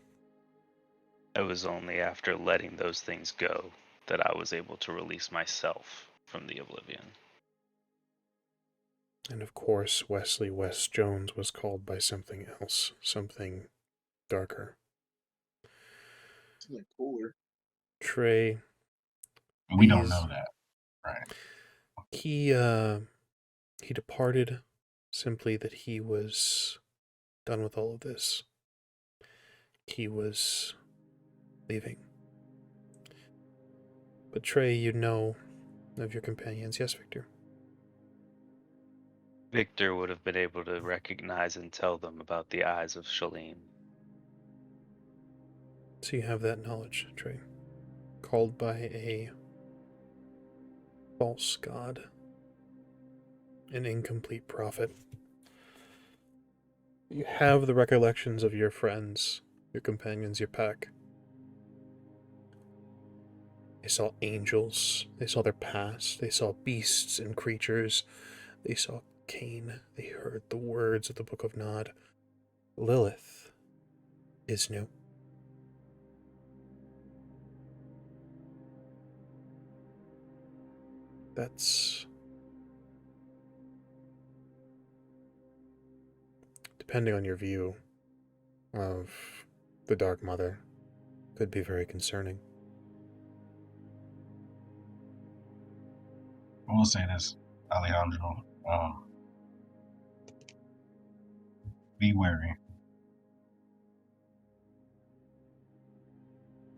E: It was only after letting those things go that I was able to release myself from the oblivion.
A: And of course, Wesley West Jones was called by something else, something darker.
B: Something cooler.
A: Trey,
D: We don't
A: these-
D: know that, right?
A: he departed simply that he was done with all of this. He was leaving. But Trey, you know of your companions. Yes, Victor?
E: Victor would have been able to recognize and tell them about the eyes of Shalim.
A: So you have that knowledge, Trey. Called by a false god, an incomplete prophet. You have the recollections of your friends, your companions, your pack. They saw angels, they saw their past, they saw beasts and creatures, they saw Cain, they heard the words of the Book of Nod. Lilith is new. That's... depending on your view of the Dark Mother, could be very concerning.
D: I will say this, Alejandro. Be wary.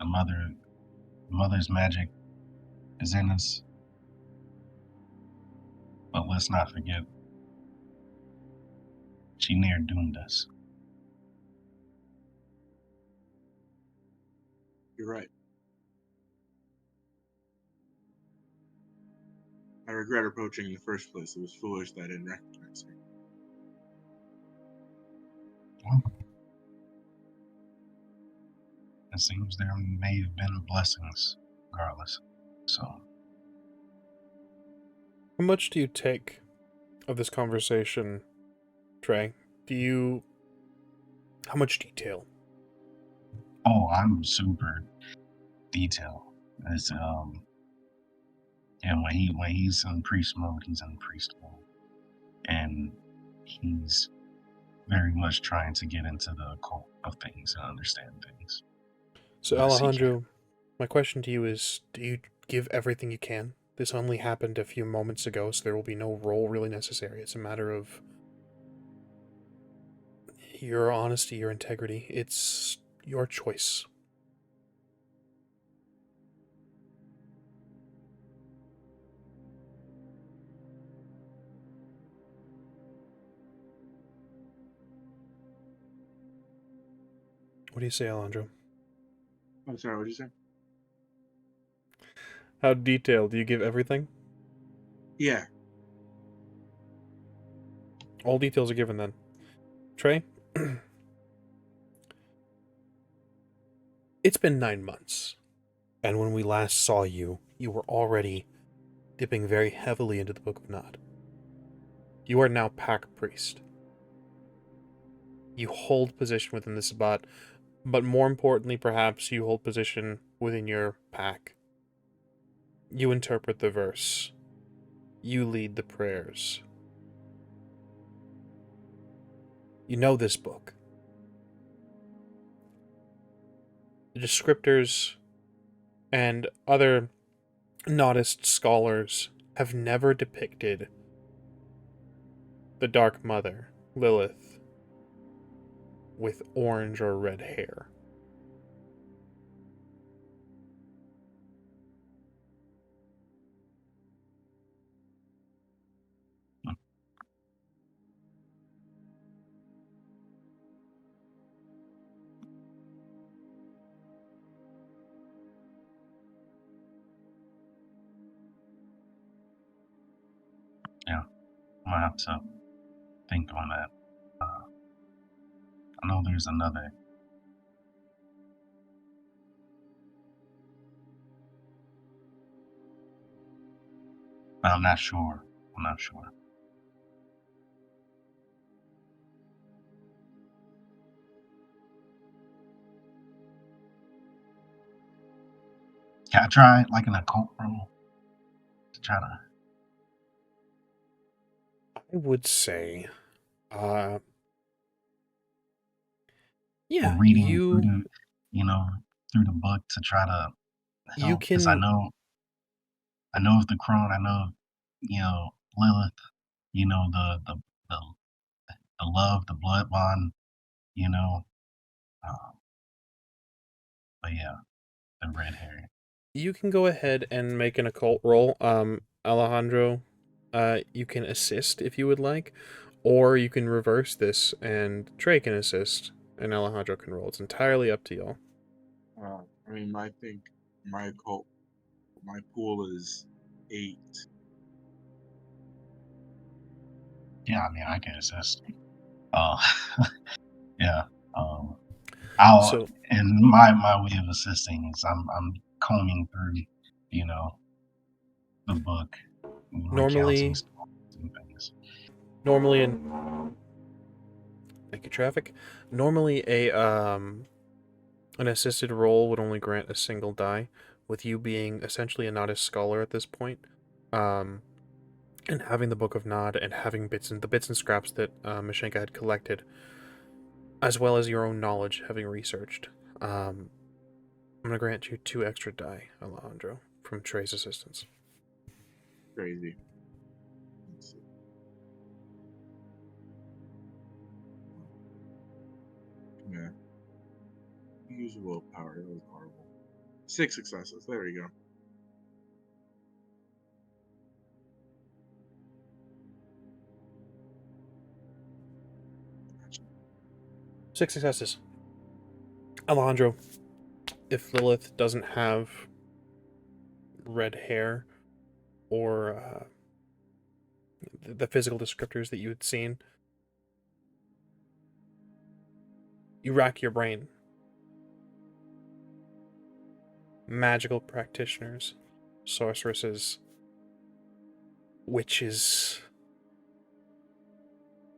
D: The mother's magic is in us. But let's not forget, she near doomed us.
B: You're right. I regret approaching in the first place. It was foolish that I didn't recognize her.
D: It seems there may have been blessings, regardless. So,
A: How much do you take of this conversation, Trey? How much detail?
D: I'm super detailed. It's and when he's in priest mode, he's in priest mode, and he's very much trying to get into the occult of things and understand things.
A: So,
D: Yes, he
A: Alejandro, my question to you is, do you give everything you can? This only happened a few moments ago, so there will be no role really necessary. It's a matter of your honesty, your integrity. It's your choice. What do you say, Alejandro?
B: I'm sorry, what did you say?
A: How detailed? Do you give everything?
B: Yeah.
A: All details are given then. Trey? It's been 9 months. And when we last saw you, you were already dipping very heavily into the Book of Nod. You are now pack priest. You hold position within the Sabbat, but more importantly, perhaps, you hold position within your pack. You interpret the verse. You lead the prayers. You know this book. The descriptors and other Nodist scholars have never depicted the Dark Mother, Lilith, with orange or red hair.
D: I'm gonna have to think on that. I know there's another. But I'm not sure. I'm not sure. Can I try like an occult roll to try to?
A: I would say,
D: Or
A: yeah,
D: reading through the, through the book to try to
A: you
D: help, because I
A: can
D: know of the crone, I know, Lilith, the the love, the blood bond, you know, um, but yeah, the red hair.
A: go ahead and make an occult roll. Alejandro, you can assist if you would like, or you can reverse this and Trey can assist and Alejandro can roll. It's entirely up to y'all.
B: I mean, I think my pool is 8.
D: Yeah, I mean, I can assist. Uh, yeah. I'll
A: So
D: and my way of assisting is I'm combing through, you know, the book, recounting
A: normally
D: stories and things.
A: in thank you, traffic. Normally an assisted roll would only grant a single die, with you being essentially a Nodist scholar at this point. Um and having the Book of Nod and having the bits and scraps that Mashenka had collected, as well as your own knowledge, having researched. I'm going to grant you 2 extra die, Alejandro, from Trey's assistance.
B: Crazy. Let's see. Yeah. Use willpower. That was horrible. 6 successes. There we go.
A: 6 successes. Alejandro, if Lilith doesn't have red hair or the physical descriptors that you had seen, you rack your brain. Magical practitioners, sorceresses, witches,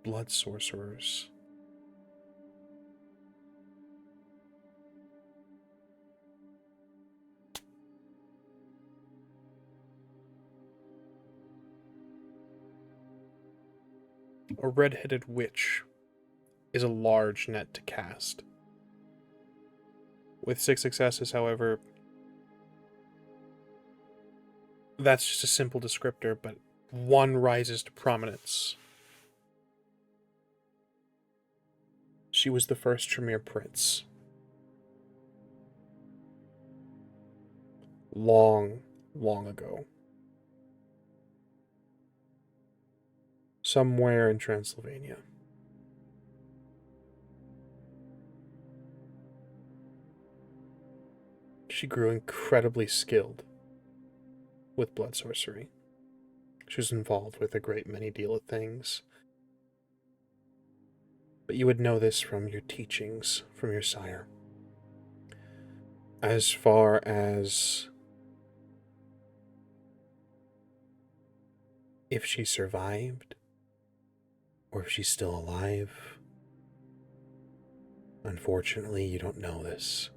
A: blood sorcerers. A red-headed witch is a large net to cast. With 6 successes, however, that's just a simple descriptor, but one rises to prominence. She was the first Tremere prince. Long, long ago. Somewhere in Transylvania. She grew incredibly skilled with blood sorcery. She was involved with a great many deal of things. But you would know this from your teachings, from your sire. As far as if she survived, or if she's still alive, unfortunately, you don't know this.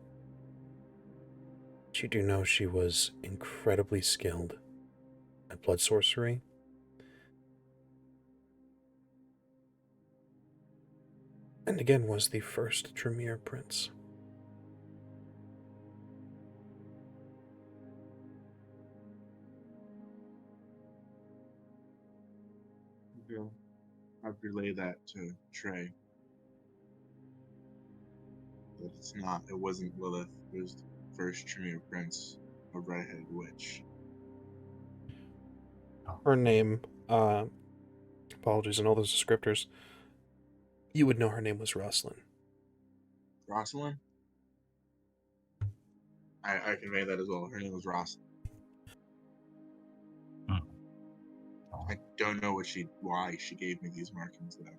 A: But you do know she was incredibly skilled at blood sorcery. And again was the first Tremere prince.
B: Okay. I've relayed that to Trey. But it wasn't Lilith. It was the first Tremere Prince, a redheaded witch.
A: Her name, apologies and all those descriptors, you would know her name was Rosalind.
B: Rosalind? I convey that as well. Her name was Rosalind. I don't know why she gave me these markings though.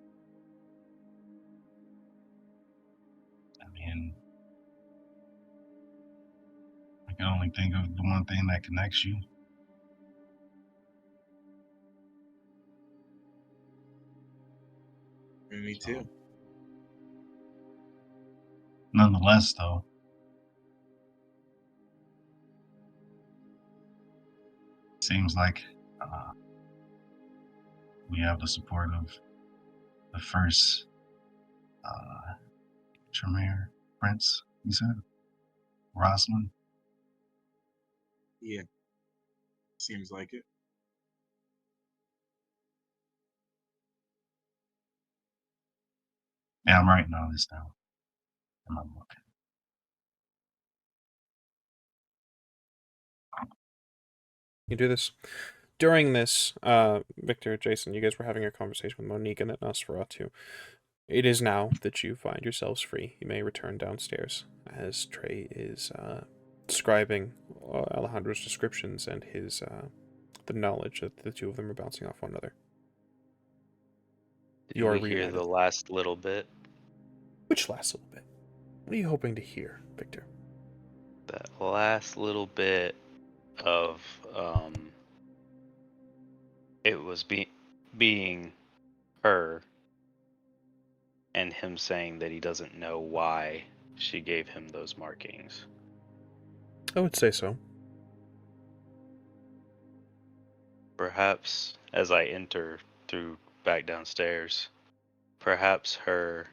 D: I mean, I can only think of the one thing that connects you.
B: And me too.
D: Nonetheless, though, seems like we have the support of the first Tremere Prince, you said? Rosalind?
B: Yeah. Seems like it.
D: Yeah, I'm writing all this down in my book.
A: You do this. During this, Victor, Jason, you guys were having a conversation with Monique and Nosferatu. It is now that you find yourselves free. You may return downstairs as TREY is describing Alejandro's descriptions and his the knowledge that the two of them are bouncing off one another.
E: Did
A: You are
E: we hear
A: reunited.
E: the last little bit?
A: Which last little bit? What are you hoping to hear, Victor?
E: That last little bit of it was being her and him saying that he doesn't know why she gave him those markings.
A: I would say so.
E: Perhaps as I enter through back downstairs, perhaps her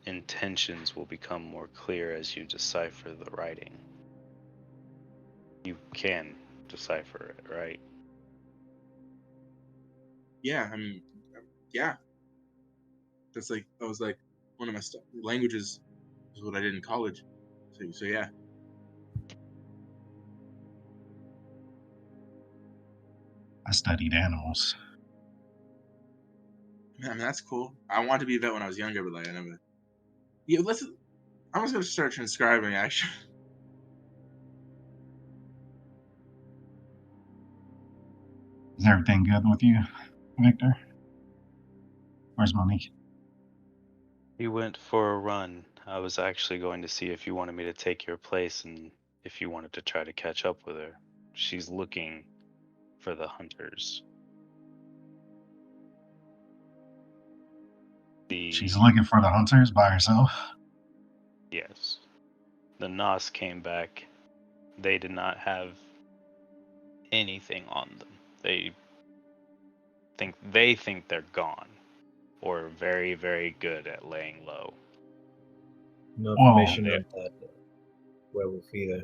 E: intentions will become more clear as you decipher the writing. You can decipher it, right?
B: Yeah, I mean, yeah. That was like one of my languages is what I did in college. So yeah.
D: I studied animals.
B: I mean, that's cool. I wanted to be a vet when I was younger, but like I never. Yeah, listen. I'm just gonna start transcribing. Actually,
D: Is everything good with you, Victor? Where's Monique?
E: He went for a run. I was actually going to see if you wanted me to take your place and if you wanted to try to catch up with her. She's looking for the hunters.
D: She's looking for the hunters by herself?
E: Yes. The Nos came back. They did not have anything on them. They think they're gone, or very, very good at laying low.
C: No
D: Whoa.
C: information on that werewolf either.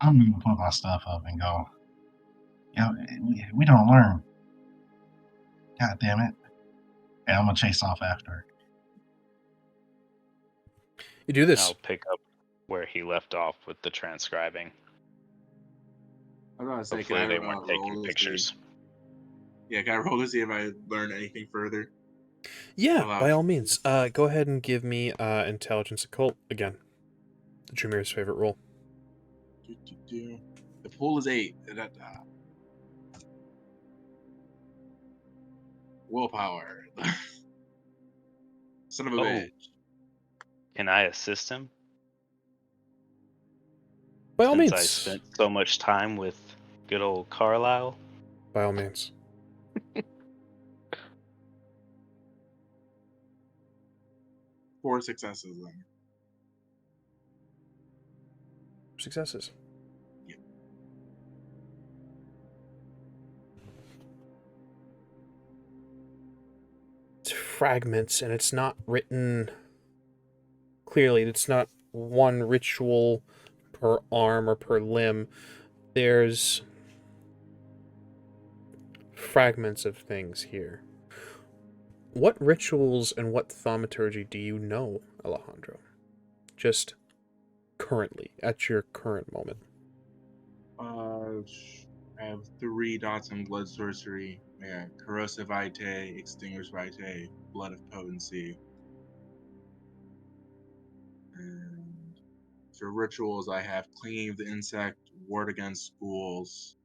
D: I'm gonna put my stuff up and go. Yo, we don't learn. God damn it. Yeah, I'm gonna chase off after her.
A: You do this.
E: I'll pick up where he left off with the transcribing.
B: I was gonna say,
E: Hopefully
B: can I
E: they weren't taking
B: roll to
E: pictures.
B: see? Yeah, can I roll to see if I learned anything further?
A: Yeah,
B: Allow
A: by all
B: for
A: means.
B: this.
A: Go ahead and give me intelligence occult again. Jameer's favorite roll.
B: The pool is 8. Willpower. Son of a bitch.
E: Can I assist him?
A: By all
E: Since
A: means.
E: I spent so much time with good old Carlisle.
A: By all means.
B: 4 successes then.
A: Successes.
B: Yep.
A: It's fragments, and it's not written clearly. It's not one ritual per arm or per limb. There's fragments of things here. What rituals and what thaumaturgy do you know, Alejandro? Just currently, at your current moment.
B: I have 3 dots in blood sorcery. Yeah, corrosive vitae, extinguished vitae, blood of potency. And for rituals, I have clinging of the insect, ward against schools,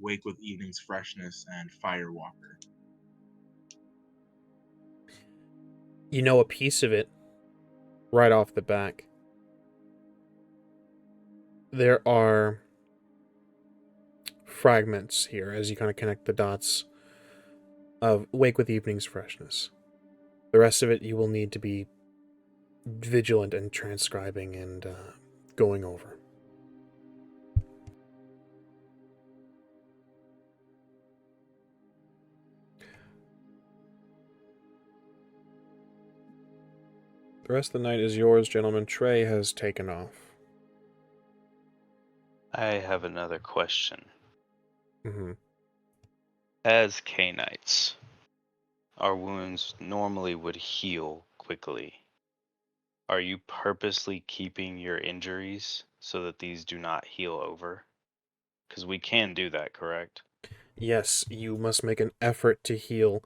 B: Wake with Evening's Freshness, and Firewalker.
A: You know a piece of it right off the back. There are fragments here as you kind of connect the dots of Wake with Evening's Freshness. The rest of it you will need to be vigilant and transcribing and going over. The rest of the night is yours, gentlemen. TREY has taken off.
E: I have another question.
A: Mm-hmm.
E: As K-Knights, our wounds normally would heal quickly. Are you purposely keeping your injuries so that these do not heal over? Because we can do that, correct?
A: Yes, you must make an effort to heal.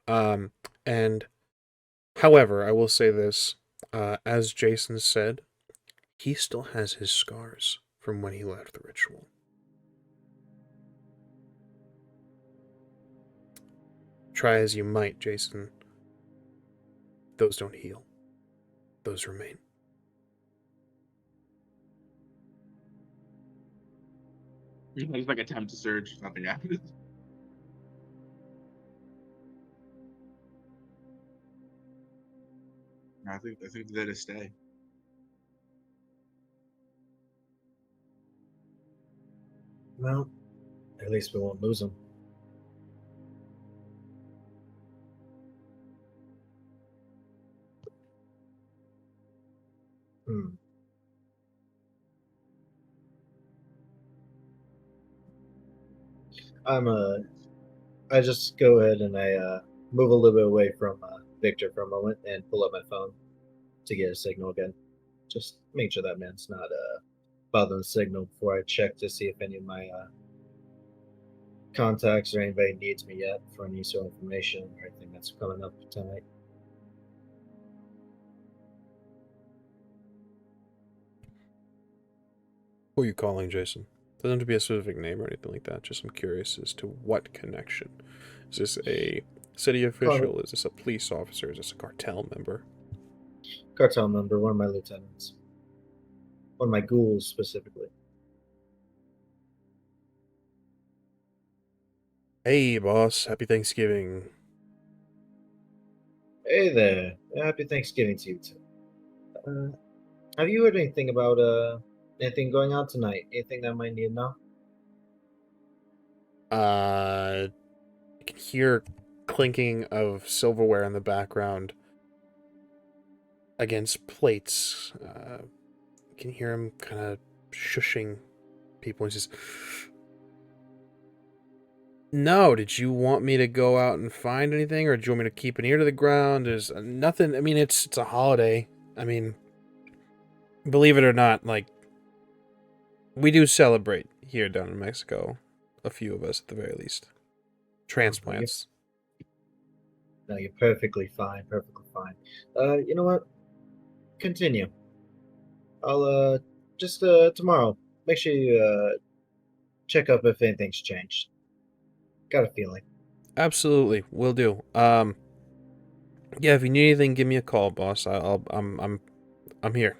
A: And however, I will say this, as Jason said, he still has his scars from when he left the ritual. Try as you might, Jason, those don't heal. Those remain.
B: It's like attempt to surge, nothing happens. I think they're to stay.
C: Well, at least we won't lose them. I just go ahead and I move a little bit away from Victor for a moment and pull up my phone to get a signal again. Just make sure that man's not bothering the signal before I check to see if any of my contacts or anybody needs me yet for any sort of information or anything that's coming up tonight.
A: Who are you calling, Jason? Doesn't have to be a specific name or anything like that. Just I'm curious as to what connection. Is this a city official? Is this a police officer? Is this a cartel member?
C: Cartel member, one of my lieutenants. One of my ghouls, specifically.
A: Hey, boss. Happy Thanksgiving.
C: Hey there. Happy Thanksgiving to you, too. Have you heard anything about anything going on tonight? Anything that I might need to know?
A: You can hear clinking of silverware in the background against plates. You can hear him kind of shushing people. He says, "No, did you want me to go out and find anything, or do you want me to keep an ear to the ground? There's nothing. I mean, it's a holiday. I mean, believe it or not, like, we do celebrate here down in Mexico. A few of us, at the very least. Transplants."
C: No, you're perfectly fine. Perfectly fine. You know what? Continue. I'll just tomorrow. Make sure you check up if anything's changed. Got a feeling.
A: Absolutely, will do. Yeah, if you need anything, give me a call, boss. I'm here.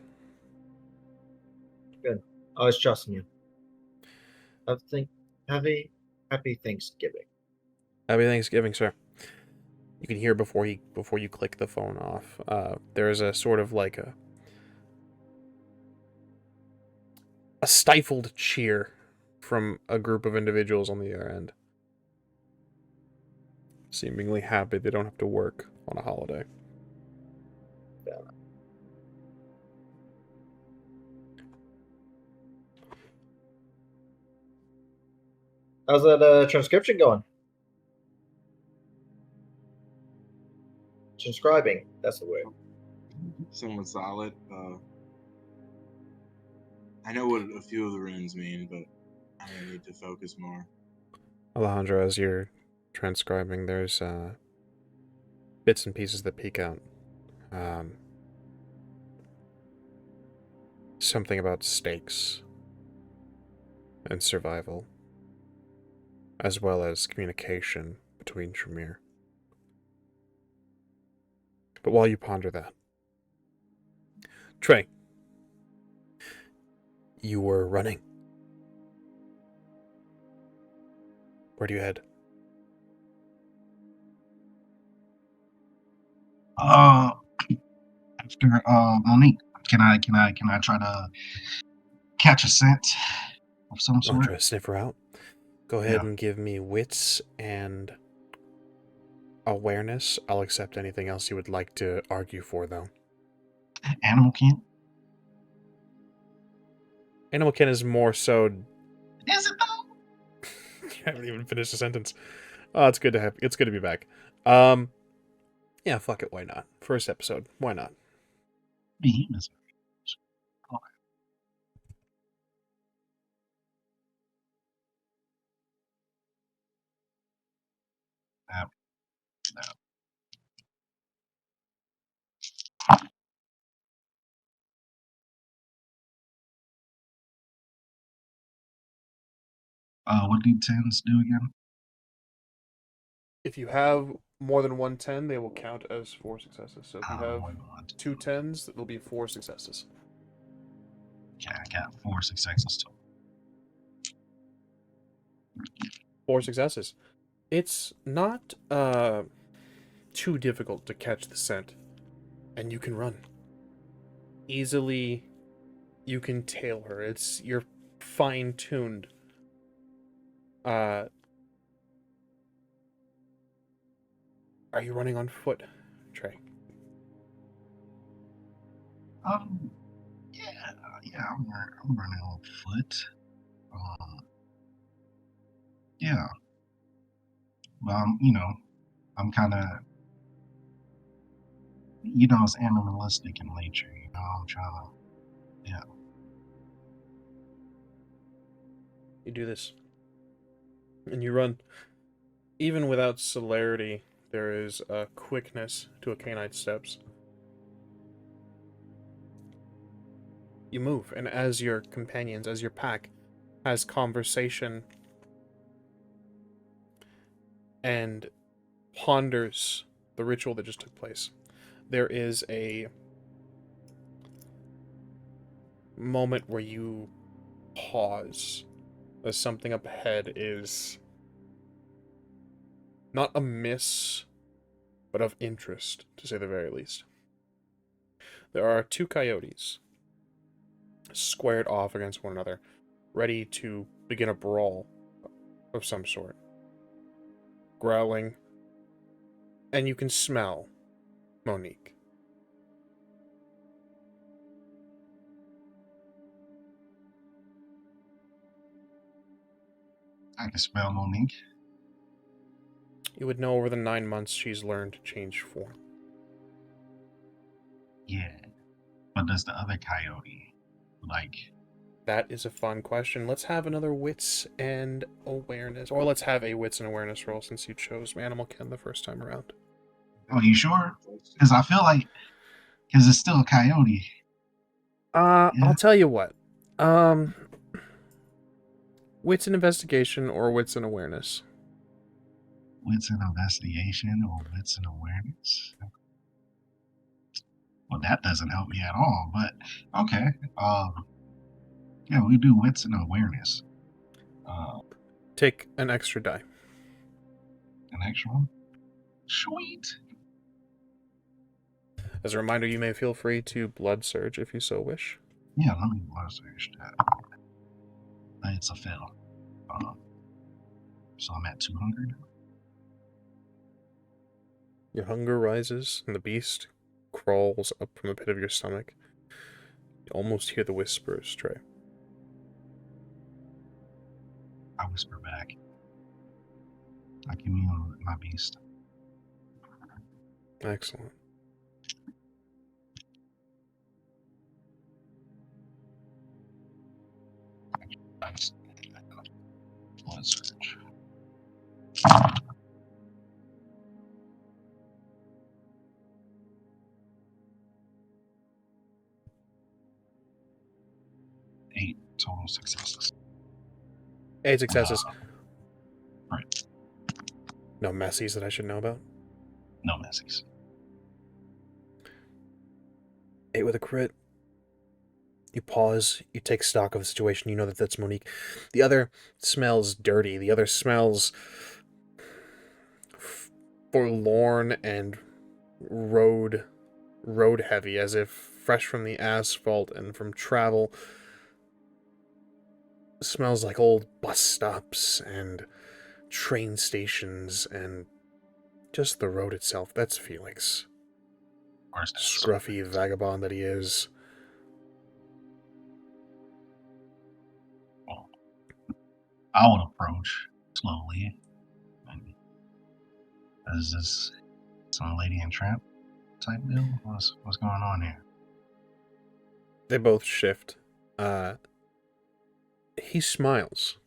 C: Good. Always trusting you. Happy Thanksgiving.
A: Happy Thanksgiving, sir. You can hear before you click the phone off. There is a sort of like a stifled cheer from a group of individuals on the other end, seemingly happy they don't have to work on a holiday.
C: Yeah. How's that transcription going? Transcribing. That's the word.
B: Somewhat solid. I know what a few of the runes mean, but I'm gonna need to focus more.
A: Alejandro, as you're transcribing, there's bits and pieces that peek out. Something about stakes and survival. as well as communication between Tremere. But while you ponder that, Trey, you were running. Where do you head?
D: After Monique, can I try to catch a scent of some
A: Oh, try
D: sort?
A: to sniff her out? Go ahead
D: Yeah.
A: and give me wits and awareness. I'll accept anything else you would like to argue for, though.
D: Animal kin?
A: Animal kin is more so.
D: Is it though?
A: You haven't even finished the sentence. Oh, it's good to be back. Yeah, fuck it. Why not? First episode. Why not?
D: Behemoths. Okay. What do tens do again?
A: If you have more than 110, they will count as 4 successes. So if you have
D: More than one.
A: 2 10s, it'll be 4 successes.
D: Okay, I got 4 successes total.
A: 4 successes. It's not too difficult to catch the scent, and you can run easily. You can tail her. You're fine-tuned. Are you running on foot, Trey?
D: Yeah, I'm running on foot. Yeah. Well, I'm kind of, it's animalistic in nature. I'm trying to, yeah.
A: You do this, and you run. Even without celerity, there is a quickness to a canine's steps. You move, and as your companions, as your pack, has conversation and ponders the ritual that just took place, there is a moment where you pause as something up ahead is not amiss, but of interest, to say the very least. There are 2 coyotes squared off against one another, ready to begin a brawl of some sort. Growling, and you can smell Monique.
D: I can smell Monique.
A: You would know over the 9 months she's learned to change form.
D: Yeah. But does the other coyote, like...
A: That is a fun question. Let's have another wits and awareness. Or let's have a wits and awareness roll since you chose Animal Kin the first time around.
D: Oh, you sure? Because I feel like... Because it's still a coyote. Yeah.
A: I'll tell you what. Wits and investigation or wits and awareness?
D: Wits and investigation or wits and awareness? Well, that doesn't help me at all, but okay. Yeah, we do wits and awareness.
A: Take an extra die.
D: An extra one? Sweet.
A: As a reminder, you may feel free to blood surge if you so wish.
D: Yeah, let me blood surge that. It's a fail. So I'm at 200.
A: Your hunger rises, and the beast crawls up from the pit of your stomach. You almost hear the whispers, Trey.
D: I whisper back. I commune with my beast.
A: Excellent.
D: Blood surge. Eight total successes.
A: 8 successes.
D: Right.
A: No messies that I should know about?
D: No messies.
A: 8 with a crit. You pause, you take stock of the situation, you know that that's Monique. The other smells dirty, the other smells forlorn and road heavy, as if fresh from the asphalt and from travel. Smells like old bus stops and train stations and just the road itself. That's Felix.
D: Of course, that's
A: Scruffy vagabond that he is.
D: well, I would approach slowly. And is this some lady and tramp type deal? What's going on here?
A: They both shift. He smiles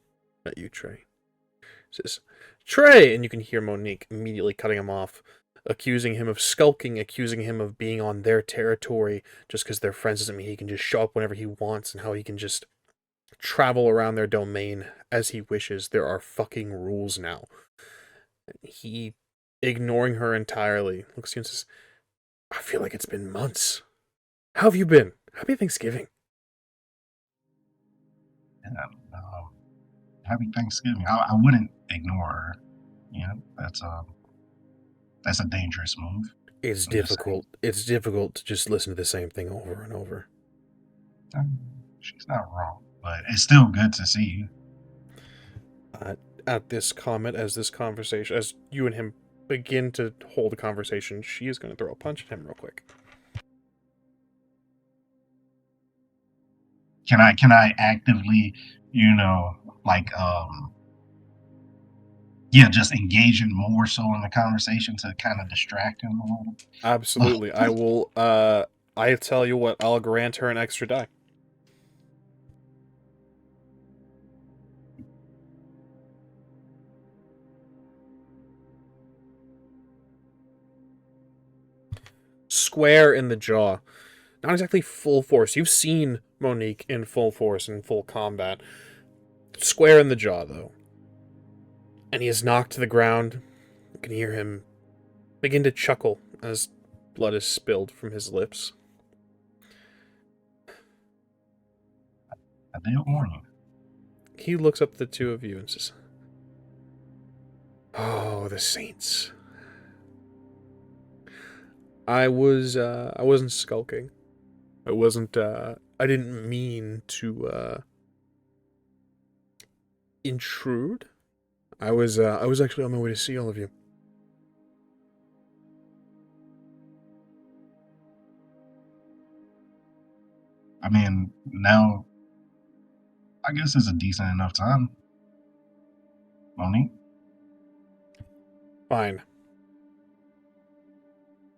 A: at you, Trey. Says, Trey! And you can hear Monique immediately cutting him off, accusing him of skulking, accusing him of being on their territory. Just because they're friends doesn't mean he can just show up whenever he wants, and how he can just travel around their domain as he wishes. There are fucking rules now. He, ignoring her entirely, looks at you and says, I feel like it's been months. How have you been? Happy Thanksgiving.
D: And, happy Thanksgiving. I wouldn't ignore her. You know, that's a dangerous move.
A: It's difficult. It's difficult to just listen to the same thing over and over.
D: She's not wrong, but it's still good to see you.
A: At this comment, as you and him begin to hold a conversation, she is going to throw a punch at him real quick.
D: Can I actively, just engaging more so in the conversation to kind of distract him a little?
A: Absolutely. I will, I tell you what, I'll grant her an extra die. Square in the jaw. Not exactly full force. You've seen Monique in full force and full combat. Square in the jaw, though. And he is knocked to the ground. You can hear him begin to chuckle as blood is spilled from his lips.
D: I didn't warn you.
A: He looks up at the two of you and says, Oh, the Saints. I wasn't skulking. I didn't mean to, intrude. I was actually on my way to see all of you.
D: I mean, now, I guess it's a decent enough time. Monique?
A: Fine.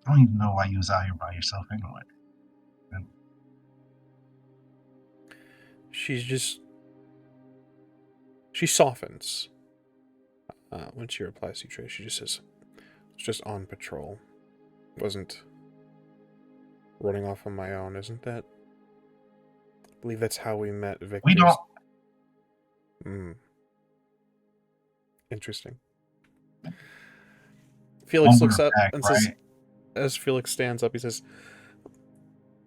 D: I don't even know why you was out here by yourself anyway.
A: She softens when she replies to you, Trey. She just says, "It's just on patrol. Wasn't running off on my own, isn't that? I believe that's how we met Victor."
D: We don't.
A: Interesting. Felix looks up
D: back,
A: and
D: right?
A: says, as Felix stands up, he says,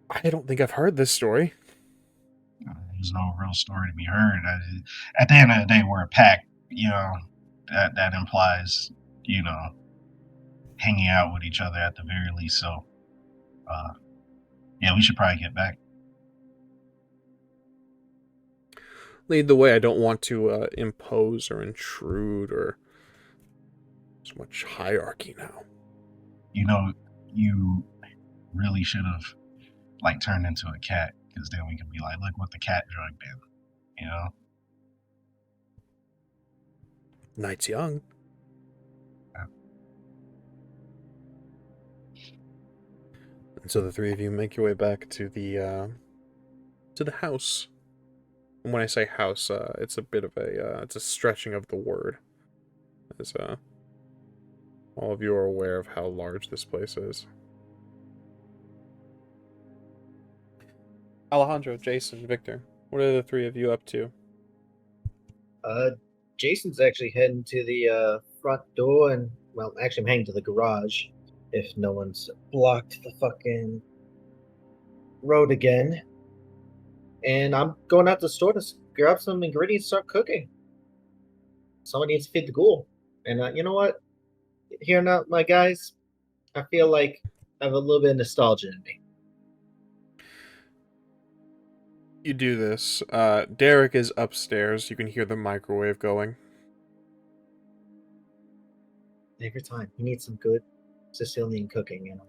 A: I don't think I've heard this story.
D: There's no real story to be heard. At the end of the day, we're a pack. That implies, hanging out with each other at the very least. So, we should probably get back.
A: Lead the way. I don't want to impose or intrude or so much hierarchy now.
D: You really should have turned into a cat, because then we can be like, look what the cat drug did.
A: Night's young.
D: Yeah.
A: And so the three of you make your way back to the house. And when I say house, it's a bit of it's a stretching of the word. As all of you are aware of how large this place is. Alejandro, Jason, Victor, what are the three of you up to?
C: Jason's actually heading to the front door, and well, actually, I'm heading to the garage. If no one's blocked the fucking road again, and I'm going out to the store to grab some ingredients, start cooking. Someone needs to feed the ghoul, and you know what? Hearing out my guys, I feel like I have a little bit of nostalgia in me.
A: You do this. Derek is upstairs. You can hear the microwave going.
C: Every time he needs some good Sicilian cooking, you know.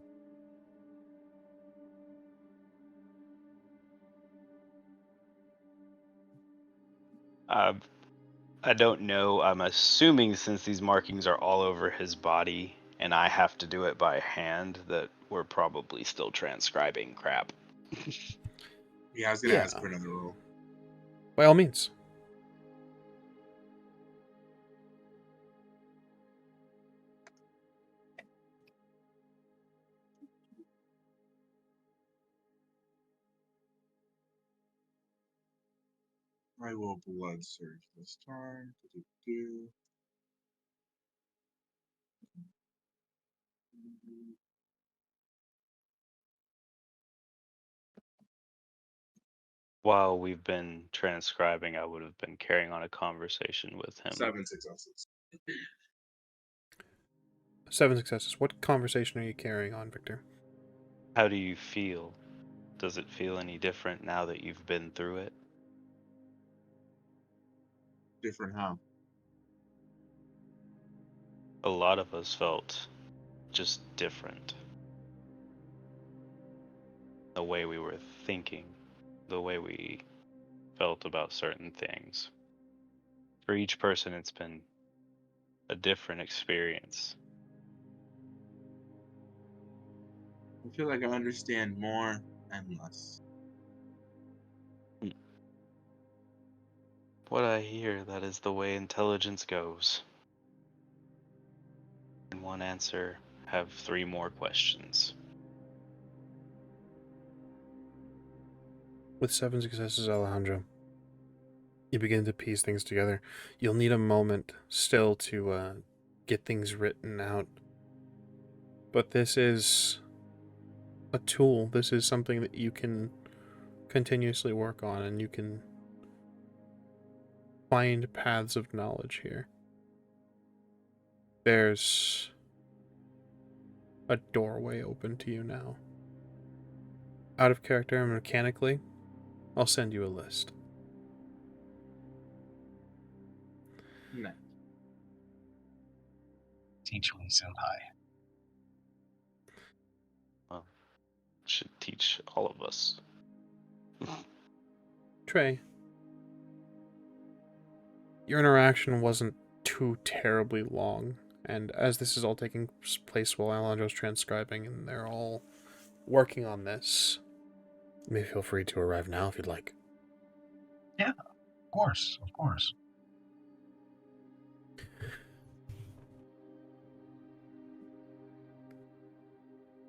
E: I don't know. I'm assuming since these markings are all over his body and I have to do it by hand, that we're probably still transcribing crap.
B: Yeah, I was gonna
A: Yeah.
B: ask for another roll.
A: By all means.
B: I will blood surge this time. Do-do-do.
E: While we've been transcribing, I would have been carrying on a conversation with him.
B: 7 successes.
A: 7 successes. What conversation are you carrying on, Victor?
E: How do you feel? Does it feel any different now that you've been through it?
B: Different how?
E: A lot of us felt just different. The way we were thinking, the way we felt about certain things. For each person, it's been a different experience.
B: I feel like I understand more and less.
E: What I hear, that is the way intelligence goes. In one answer, have 3 more questions.
A: With 7 successes, Alejandro, you begin to piece things together. You'll need a moment still to get things written out. But this is a tool. This is something that you can continuously work on, and you can find paths of knowledge here. There's a doorway open to you now. Out of character and mechanically, I'll send you a list.
B: No.
D: Teach me, senpai.
E: Well, should teach all of us.
A: Trey, your interaction wasn't too terribly long, and as this is all taking place while Alejandro's transcribing and they're all working on this, you may feel free to arrive now if you'd like.
D: Yeah, of course, of course.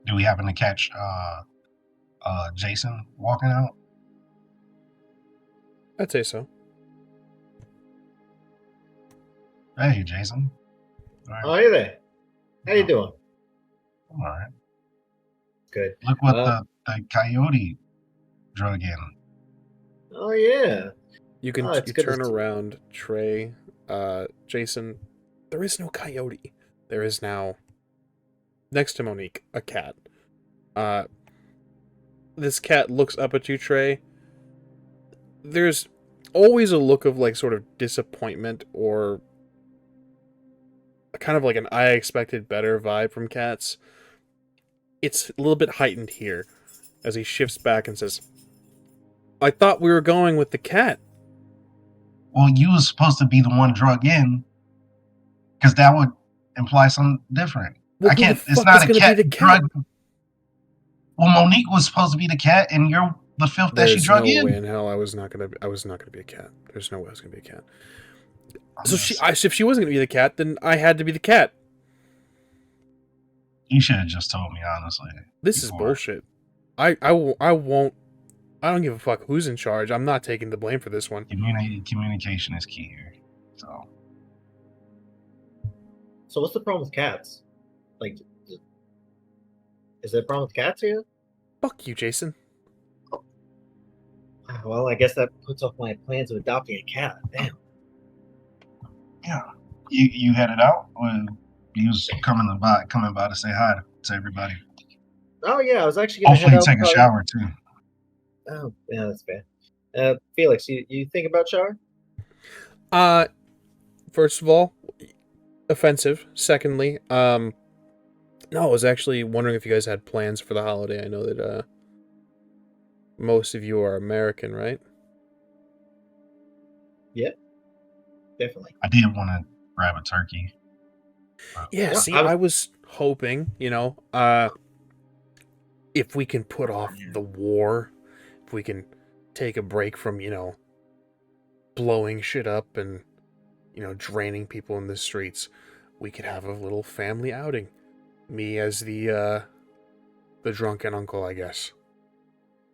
D: Do we happen to catch Jason walking out?
A: I'd say so.
D: Hey, Jason. All right.
C: Oh, hey there. How you
D: Oh,
C: doing?
D: I'm all right.
C: Good.
D: Look what the coyote drug in.
C: Oh yeah.
A: You can
C: Oh, it's
A: you
C: good to
A: turn
C: see-
A: around, Trey, Jason. There is no coyote. There is now, next to Monique, a cat. This cat looks up at you, Trey. There's always a look of like sort of disappointment or kind of like an I expected better vibe from cats. It's a little bit heightened here as he shifts back and says, I thought we were going with the cat.
D: Well, you was supposed to be the one drug in, because that would imply something different.
A: Well,
D: I
A: who the
D: can't. It's
A: fuck
D: not
A: is
D: a
A: gonna
D: cat
A: be the cat?
D: drug. Well, Monique was supposed to be the cat, and you're the filth that she
A: There's
D: drug
A: no
D: in.
A: way in hell I was not gonna be a cat. There's no way I was gonna be a cat.
D: I'm
A: So
D: just-
A: if she wasn't gonna be the cat, then I had to be the cat.
D: You should have just told me honestly.
A: This is
D: before.
A: bullshit. I won't. I don't give a fuck who's in charge. I'm not taking the blame for this one.
D: Communication is key here. So
C: So what's the problem with cats? Like, is there a problem with cats here?
A: Fuck you, Jason.
C: Well, I guess that puts off my plans of adopting a cat. Damn.
D: Yeah. You headed out, or you was coming by to say hi to everybody.
C: Oh yeah, I was actually gonna
D: Hopefully,
C: head out.
D: take a shower too.
C: Oh yeah, that's fair. Felix, you think about shower?
A: First of all, offensive. Secondly, no, I was actually wondering if you guys had plans for the holiday. I know that most of you are American, right?
C: Yeah, definitely.
D: I did want to grab a turkey.
A: Yeah,
C: Yeah,
A: see, I was hoping, if we can put off the war, if we can take a break from, blowing shit up and, draining people in the streets, we could have a little family outing. Me as the drunken uncle, I guess.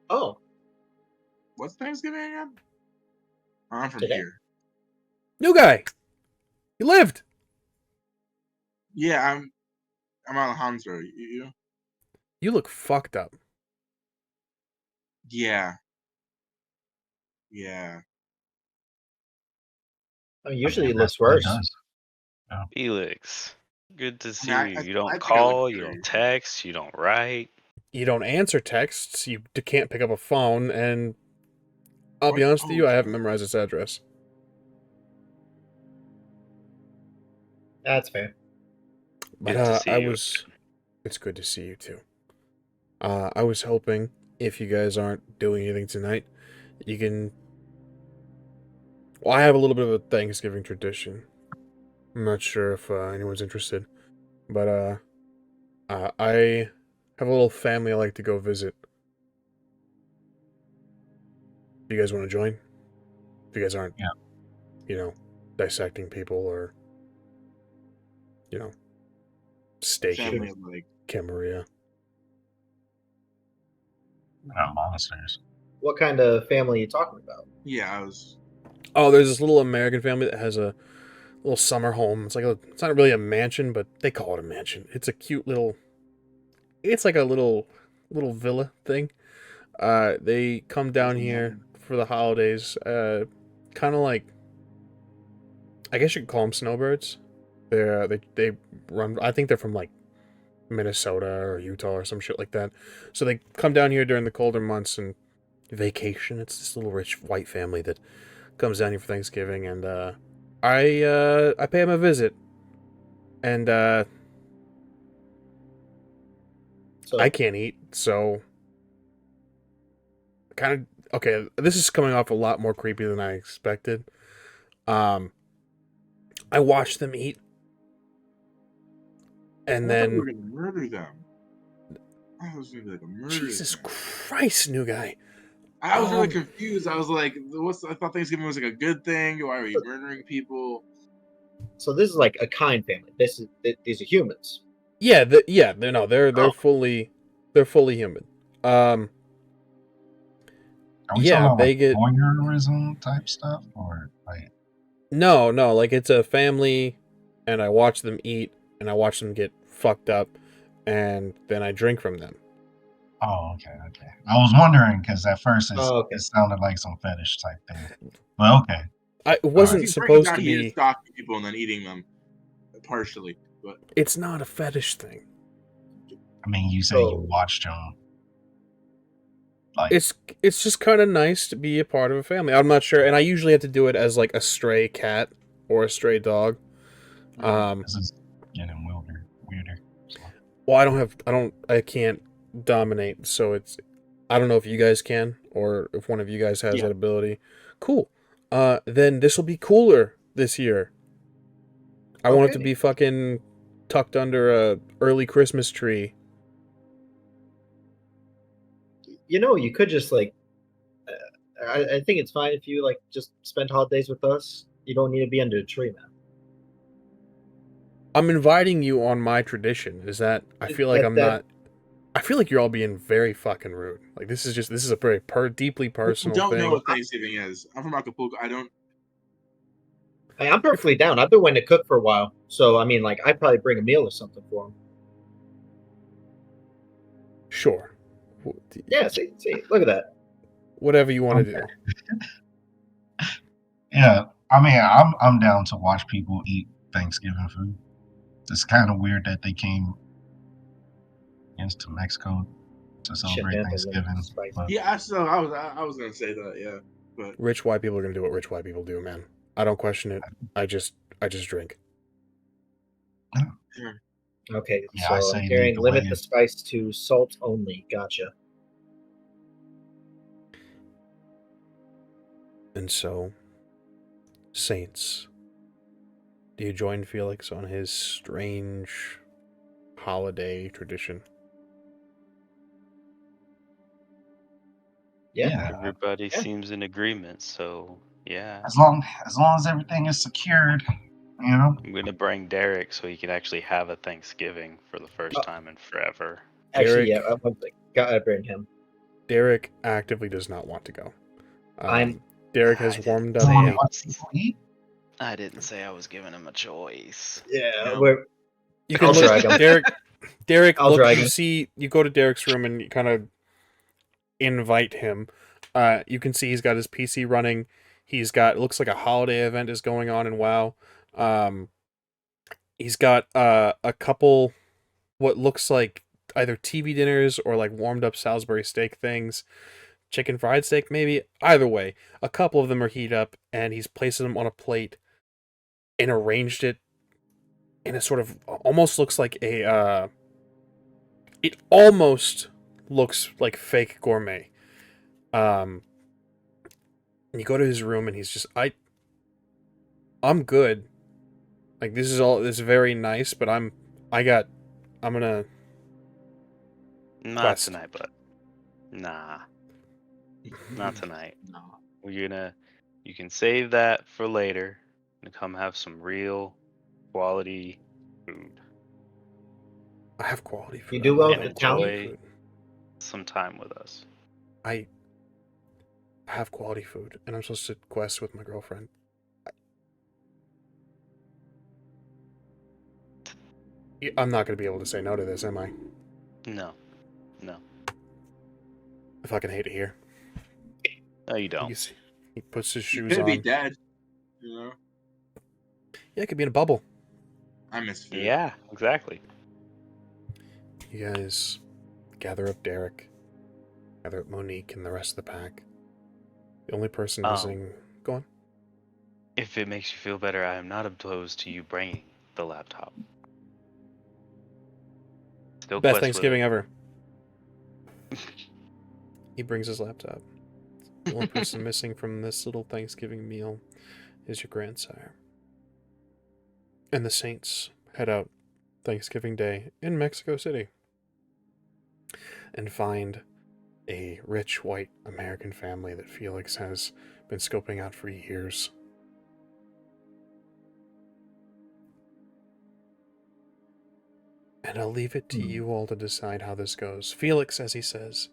C: Oh,
B: What's Thanksgiving again? I'm from
C: Today.
B: here.
A: New guy! You lived!
B: Yeah, I'm Alejandro. You?
A: You look fucked up.
B: Yeah. Yeah.
C: I mean, usually it
D: That's
C: looks
D: what it
C: worse.
D: does.
E: Felix, good to see
B: I
E: you. You don't
B: think I look
E: call, you
B: better.
E: don't text, you don't write.
A: You don't answer texts, you can't pick up a phone, and I'll be honest with you, I haven't memorized this address.
C: That's fair.
A: But
E: Good to see you.
A: it's good to see you too. I was hoping if you guys aren't doing anything tonight, you can. Well, I have a little bit of a Thanksgiving tradition. I'm not sure if anyone's interested, but I have a little family I like to go visit. Do you guys want to join? If you guys aren't, dissecting people or, staking
B: Family of, like,
A: Camarilla.
D: Monsters.
C: What kind of family are you talking about?
B: yeah, I was.
A: Oh, there's this little American family that has a little summer home. It's not really a mansion, but they call it a mansion. It's a cute little. It's like a little villa thing. They come down here for the holidays. Kind of like. I guess you could call them snowbirds. They run. I think they're from like Minnesota or Utah or some shit like that. So they come down here during the colder months and vacation. It's this little rich white family that comes down here for Thanksgiving, and I pay them a visit, and
C: So
A: I can't eat, so kind of okay. This is coming off a lot more creepy than I expected. I watch them eat, and
B: I thought we
A: then
B: were gonna murder them. I was gonna be like a murder.
A: Jesus Christ, new guy.
B: I was really confused. I was like, I thought Thanksgiving was like a good thing. Why are we murdering people?
C: So this is like a kind family. These are humans.
A: Yeah, they're fully human.
D: Are we
A: Yeah,
D: talking about
A: they
D: like
A: get
D: voyeurism type stuff, or like
A: no, like it's a family, and I watch them eat, and I watch them get fucked up, and then I drink from them.
D: Oh, okay. I was wondering because at first
C: okay.
D: it sounded like some fetish type thing, but okay.
A: It wasn't
B: He's
A: supposed to
B: he is
A: be.
B: stalking people and then eating them, partially. But
A: It's not a fetish thing.
D: I mean, you say you watched them. Like,
A: It's just kind of nice to be a part of a family. I'm not sure, and I usually have to do it as like a stray cat or a stray dog.
D: this is getting weirder. So.
A: Well, I can't dominate, so I don't know if you guys can or if one of you guys has that ability. Cool. Then this will be cooler this year. I want it to be fucking tucked under a early Christmas tree.
C: You could just like. I think it's fine if you like just spend holidays with us. You don't need to be under a tree, man.
A: I'm inviting you on my tradition. Is that I feel like not. I feel like you're all being very fucking rude. Like this is a very deeply personal
B: I don't
A: thing.
B: know what Thanksgiving is. I'm from Acapulco. I don't.
C: I'm perfectly down. I've been waiting to cook for a while, so I mean, like, I'd probably bring a meal or something for him.
A: Sure.
C: Yeah, see, look at that.
A: Whatever you want to do.
D: Yeah, I mean, I'm down to watch people eat Thanksgiving food. It's kind of weird that they came into Mexico to celebrate
C: happen when
D: Thanksgiving.
C: it's spicy.
D: But
B: Yeah, I was gonna say that. Yeah, but
A: Rich white people are gonna do what rich white people do, man. I don't question it. I just drink.
C: Okay,
D: Yeah, I
C: so
D: say
C: I'm
D: lead
C: hearing
D: the
C: limit
D: way.
C: the spice to salt only. Gotcha.
A: And so, Saints, do you join Felix on his strange holiday tradition?
C: Yeah.
E: Everybody
C: Yeah.
E: seems in agreement, so yeah.
D: As long as everything is secured, you know.
E: I'm gonna bring Derek so he can actually have a Thanksgiving for the first
C: Oh.
E: time in forever.
C: Actually,
A: Derek-
C: yeah. One thing. Gotta bring him.
A: Derek actively does not want to go.
C: I'm-
A: Derek
E: I
A: has
E: didn't
A: warmed
D: You
A: up.
D: don't want
E: say-
D: to watch people eat.
E: I didn't say I was giving him a choice.
C: Yeah,
B: No.
C: we're.
A: You can
C: I'll
A: look,
C: drag him.
A: Derek,
C: I'll
A: look,
C: drag
A: you
C: him.
A: see, you go to Derek's room and you kind of invite him. You can see he's got his PC running. He's got, it looks like a holiday event is going on in WoW. He's got a couple, what looks like either TV dinners or like warmed up Salisbury steak things. Chicken fried steak, maybe. Either way, a couple of them are heated up, and he's placed them on a plate and arranged it in a sort of almost looks like a. It almost looks like fake gourmet. And you go to his room, and he's just I'm good. Like this is very nice, but I'm gonna
E: Not
A: quest.
E: tonight, but nah, not tonight.
B: No.
E: You can save that for later and come have some real quality food.
A: I have quality food.
C: You do
A: I
C: well
A: love
C: with the
A: quality
E: Italian?
A: food.
E: Some time with us.
A: I have quality food, and I'm supposed to quest with my girlfriend. I'm not going to be able to say no to this, am I?
E: No.
A: I fucking hate it here.
E: No, you don't.
A: He puts his
B: You
A: shoes
B: could
A: on.
B: be dead. You know.
A: Yeah, it could be in a bubble.
B: I miss food.
E: Yeah, exactly.
A: You guys gather up Derek, gather up Monique and the rest of the pack. The only person missing... Go on.
E: If it makes you feel better, I am not opposed to you bringing the laptop. Still
A: Best
E: quest
A: Thanksgiving
E: with
A: ever. He brings his laptop. The only person missing from this little Thanksgiving meal is your grandsire. And the Saints head out Thanksgiving Day in Mexico City and find a rich white American family that Felix has been scoping out for years. And I'll leave it to you all to decide how this goes. Felix, as he says,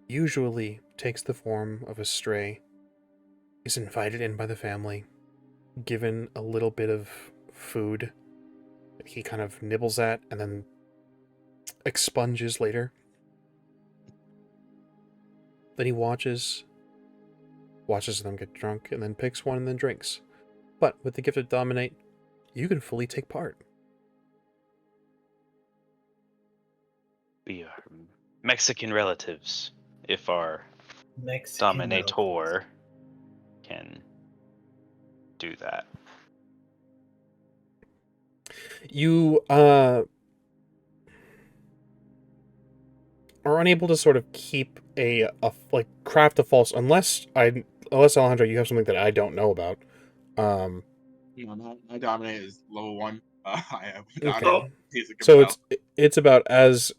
A: usually takes the form of a stray, is invited in by the family, given a little bit of food that he kind of nibbles at and then expunges later. Then he watches them get drunk and then picks one and then drinks. But with the gift of Dominate, you can fully take part.
E: We are Mexican relatives. If our
C: Mexican
E: Dominator can do that.
A: You are unable to sort of keep a craft a false unless Alejandro, you have something that I don't know about.
B: You know, my dominate is level 1. I have
A: Okay.
B: basic
A: So
B: compel.
A: it's about, as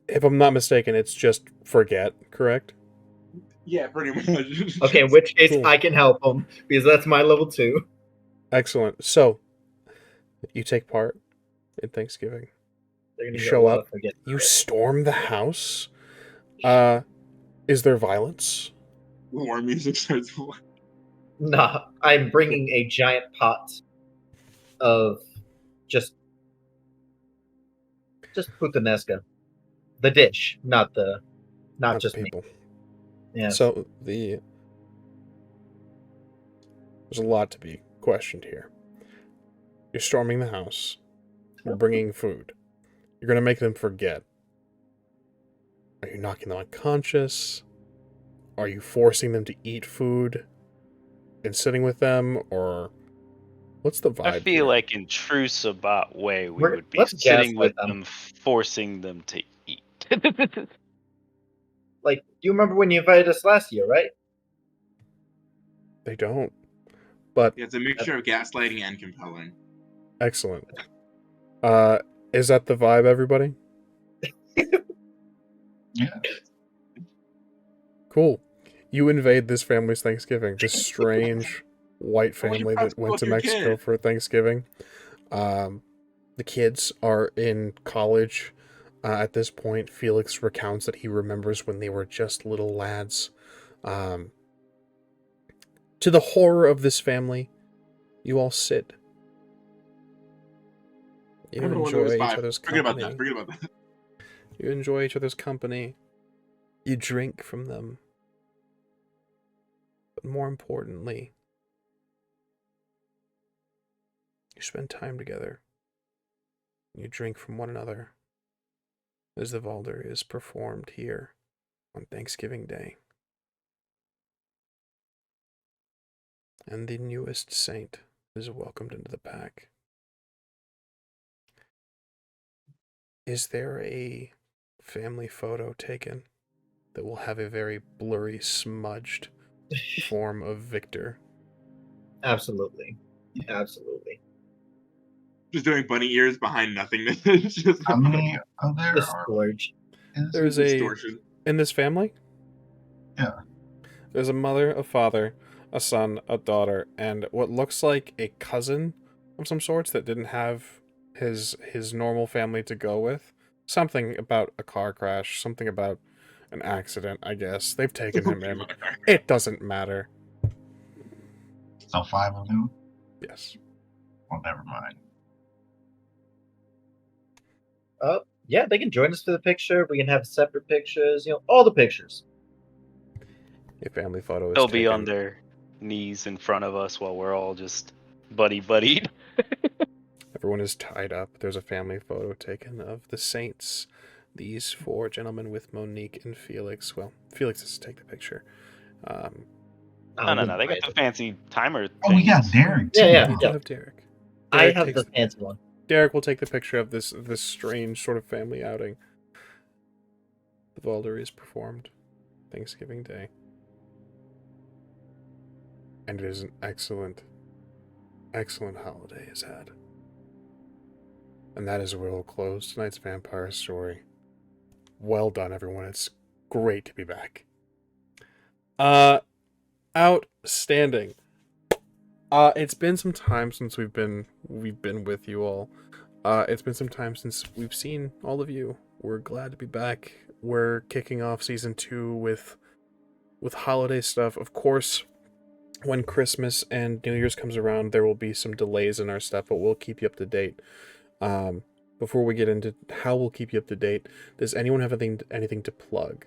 A: if I'm not mistaken, it's just forget, correct?
B: Yeah, pretty much.
C: Okay, in which case
A: Cool.
C: I can help him because that's my level 2.
A: Excellent. So you take part in Thanksgiving.
C: They're gonna
A: You
C: get a
A: show
C: lot
A: up.
C: of forget.
A: You storm the house. Is there violence?
B: War music starts playing.
C: Nah, I'm bringing a giant pot of just puttanesca. The dish, not
A: Not
C: just
A: the
C: me.
A: people.
C: Yes.
A: So there's a lot to be questioned here. You're storming the house. You're bringing food. You're gonna make them forget. Are you knocking them unconscious? Are you forcing them to eat food and sitting with them, or what's the vibe
E: I feel
A: here?
E: like in true Sabat way, we would be
C: Let's
E: sitting with
C: gaslight
E: them, forcing them to eat.
C: Like, you remember when you invited us last year, right?
A: They don't. But
B: Yeah, it's a mixture of gaslighting and compelling.
A: excellent. Is that the vibe, everybody?
D: Yeah.
A: Cool. You invade this family's Thanksgiving. This strange white
B: Why would you
A: family
B: press
A: that went
B: fuck
A: to
B: your
A: Mexico
B: kid?
A: for Thanksgiving. The kids are in college at this point. Felix recounts that he remembers when they were just little lads. To the horror of this family, you all sit. You
B: I remember when there was
A: enjoy each
B: 5.
A: other's
B: Forget about
A: company.
B: that. Forget about that.
A: You enjoy each other's company. You drink from them. But more importantly, you spend time together. You drink from one another as the Valder is performed here on Thanksgiving Day. And the newest saint is welcomed into the pack. Is there a family photo taken that will have a very blurry, smudged form of Victor?
C: Absolutely. Absolutely.
B: Just doing bunny ears behind nothingness. Just
D: How many of
C: The
D: there are?
C: scourge.
A: There's a,
B: distortion.
A: in this family,
D: Yeah.
A: there's a mother, a father, a son, a daughter, and what looks like a cousin of some sorts that didn't have his normal family to go with. Something about a car crash, something about an accident, I guess. They've taken him in. It doesn't matter.
D: So 5 of them?
A: Yes.
D: Well, never mind.
C: Oh, yeah, they can join us for the picture. We can have separate pictures, all the pictures.
A: A family photo is
E: They'll
A: taken.
E: be on their knees in front of us while we're all just buddied.
A: Everyone is tied up. There's a family photo taken of the saints. These 4 gentlemen with Monique and Felix. Well, Felix has to take the picture.
E: No. They got the fancy timer things.
D: Oh, we got Derek too.
C: Yeah,
A: We do have Derek.
C: I
A: Derek
C: have
A: takes-
C: the fancy one.
A: Derek will take the picture of this strange sort of family outing. The Valder is performed Thanksgiving Day. And it is an excellent, excellent holiday is had. And that is where we'll close tonight's vampire story. Well done, everyone. It's great to be back. Outstanding. It's been some time since we've been with you all. It's been some time since we've seen all of you. We're glad to be back. We're kicking off season 2 with holiday stuff. Of course, when Christmas and New Year's comes around, there will be some delays in our stuff, but we'll keep you up to date. Before we get into how we'll keep you up to date, does anyone have anything to plug?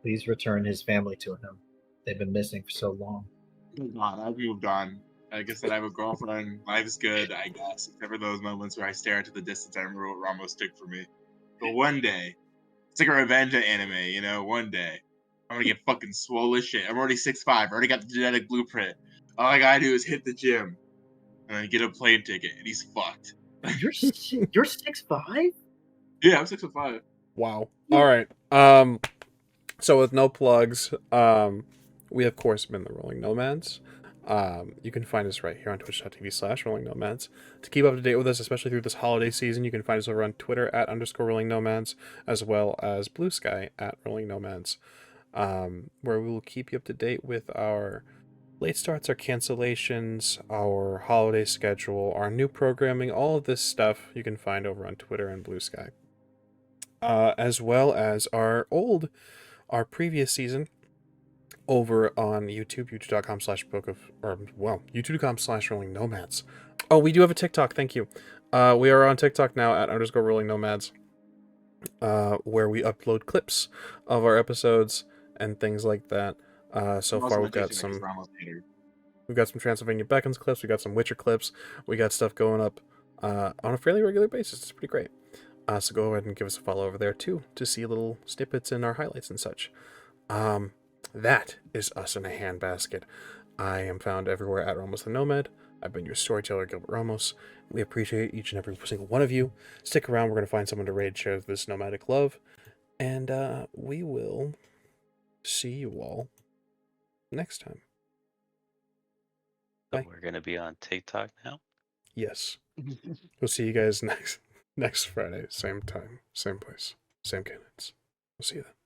C: Please return his family to him. They've been missing for so long.
B: I've moved on. Like I said, I have a girlfriend. Life's good, I guess. Except for those moments where I stare into the distance. I remember what Ramos took for me. But one day, it's like a revenge anime, one day, I'm gonna get fucking swole as shit. I'm already 6'5". I already got the genetic blueprint. All I gotta do is hit the gym and then get a plane ticket, and he's fucked.
C: You're 6'5"?
B: Yeah, I'm 6'5".
A: Wow. All right. So with no plugs, we of course have been the Rolling Nomads. You can find us right here on twitch.tv/Rolling Nomads. To keep up to date with us, especially through this holiday season, you can find us over on Twitter @_Rolling Nomads, as well as Blue Sky @Rolling Nomads, where we will keep you up to date with our late starts, our cancellations, our holiday schedule, our new programming, all of this stuff you can find over on Twitter and Blue Sky. As well as our previous season, over on YouTube, youtube.com/book of, or well, youtube.com/rolling nomads. Oh, we do have a TikTok. Thank you. We are on TikTok now at _rolling nomads, where we upload clips of our episodes and things like that. So far we've got some Transylvania Beckons clips, we got some Witcher clips, we got stuff going up on a fairly regular basis. It's pretty great. So go ahead and give us a follow over there too to see little snippets and our highlights and such. That is us in a handbasket. I am found everywhere at Ramos the Nomad. I've been your storyteller, Gilbert Ramos. We appreciate each and every single one of you. Stick around, we're going to find someone to raid share this nomadic love. And we will see you all next time.
E: So
A: Bye.
E: we're gonna be on TikTok now.
A: Yes. We'll see you guys next Friday. Same time, same place, same cadence. We'll see you then.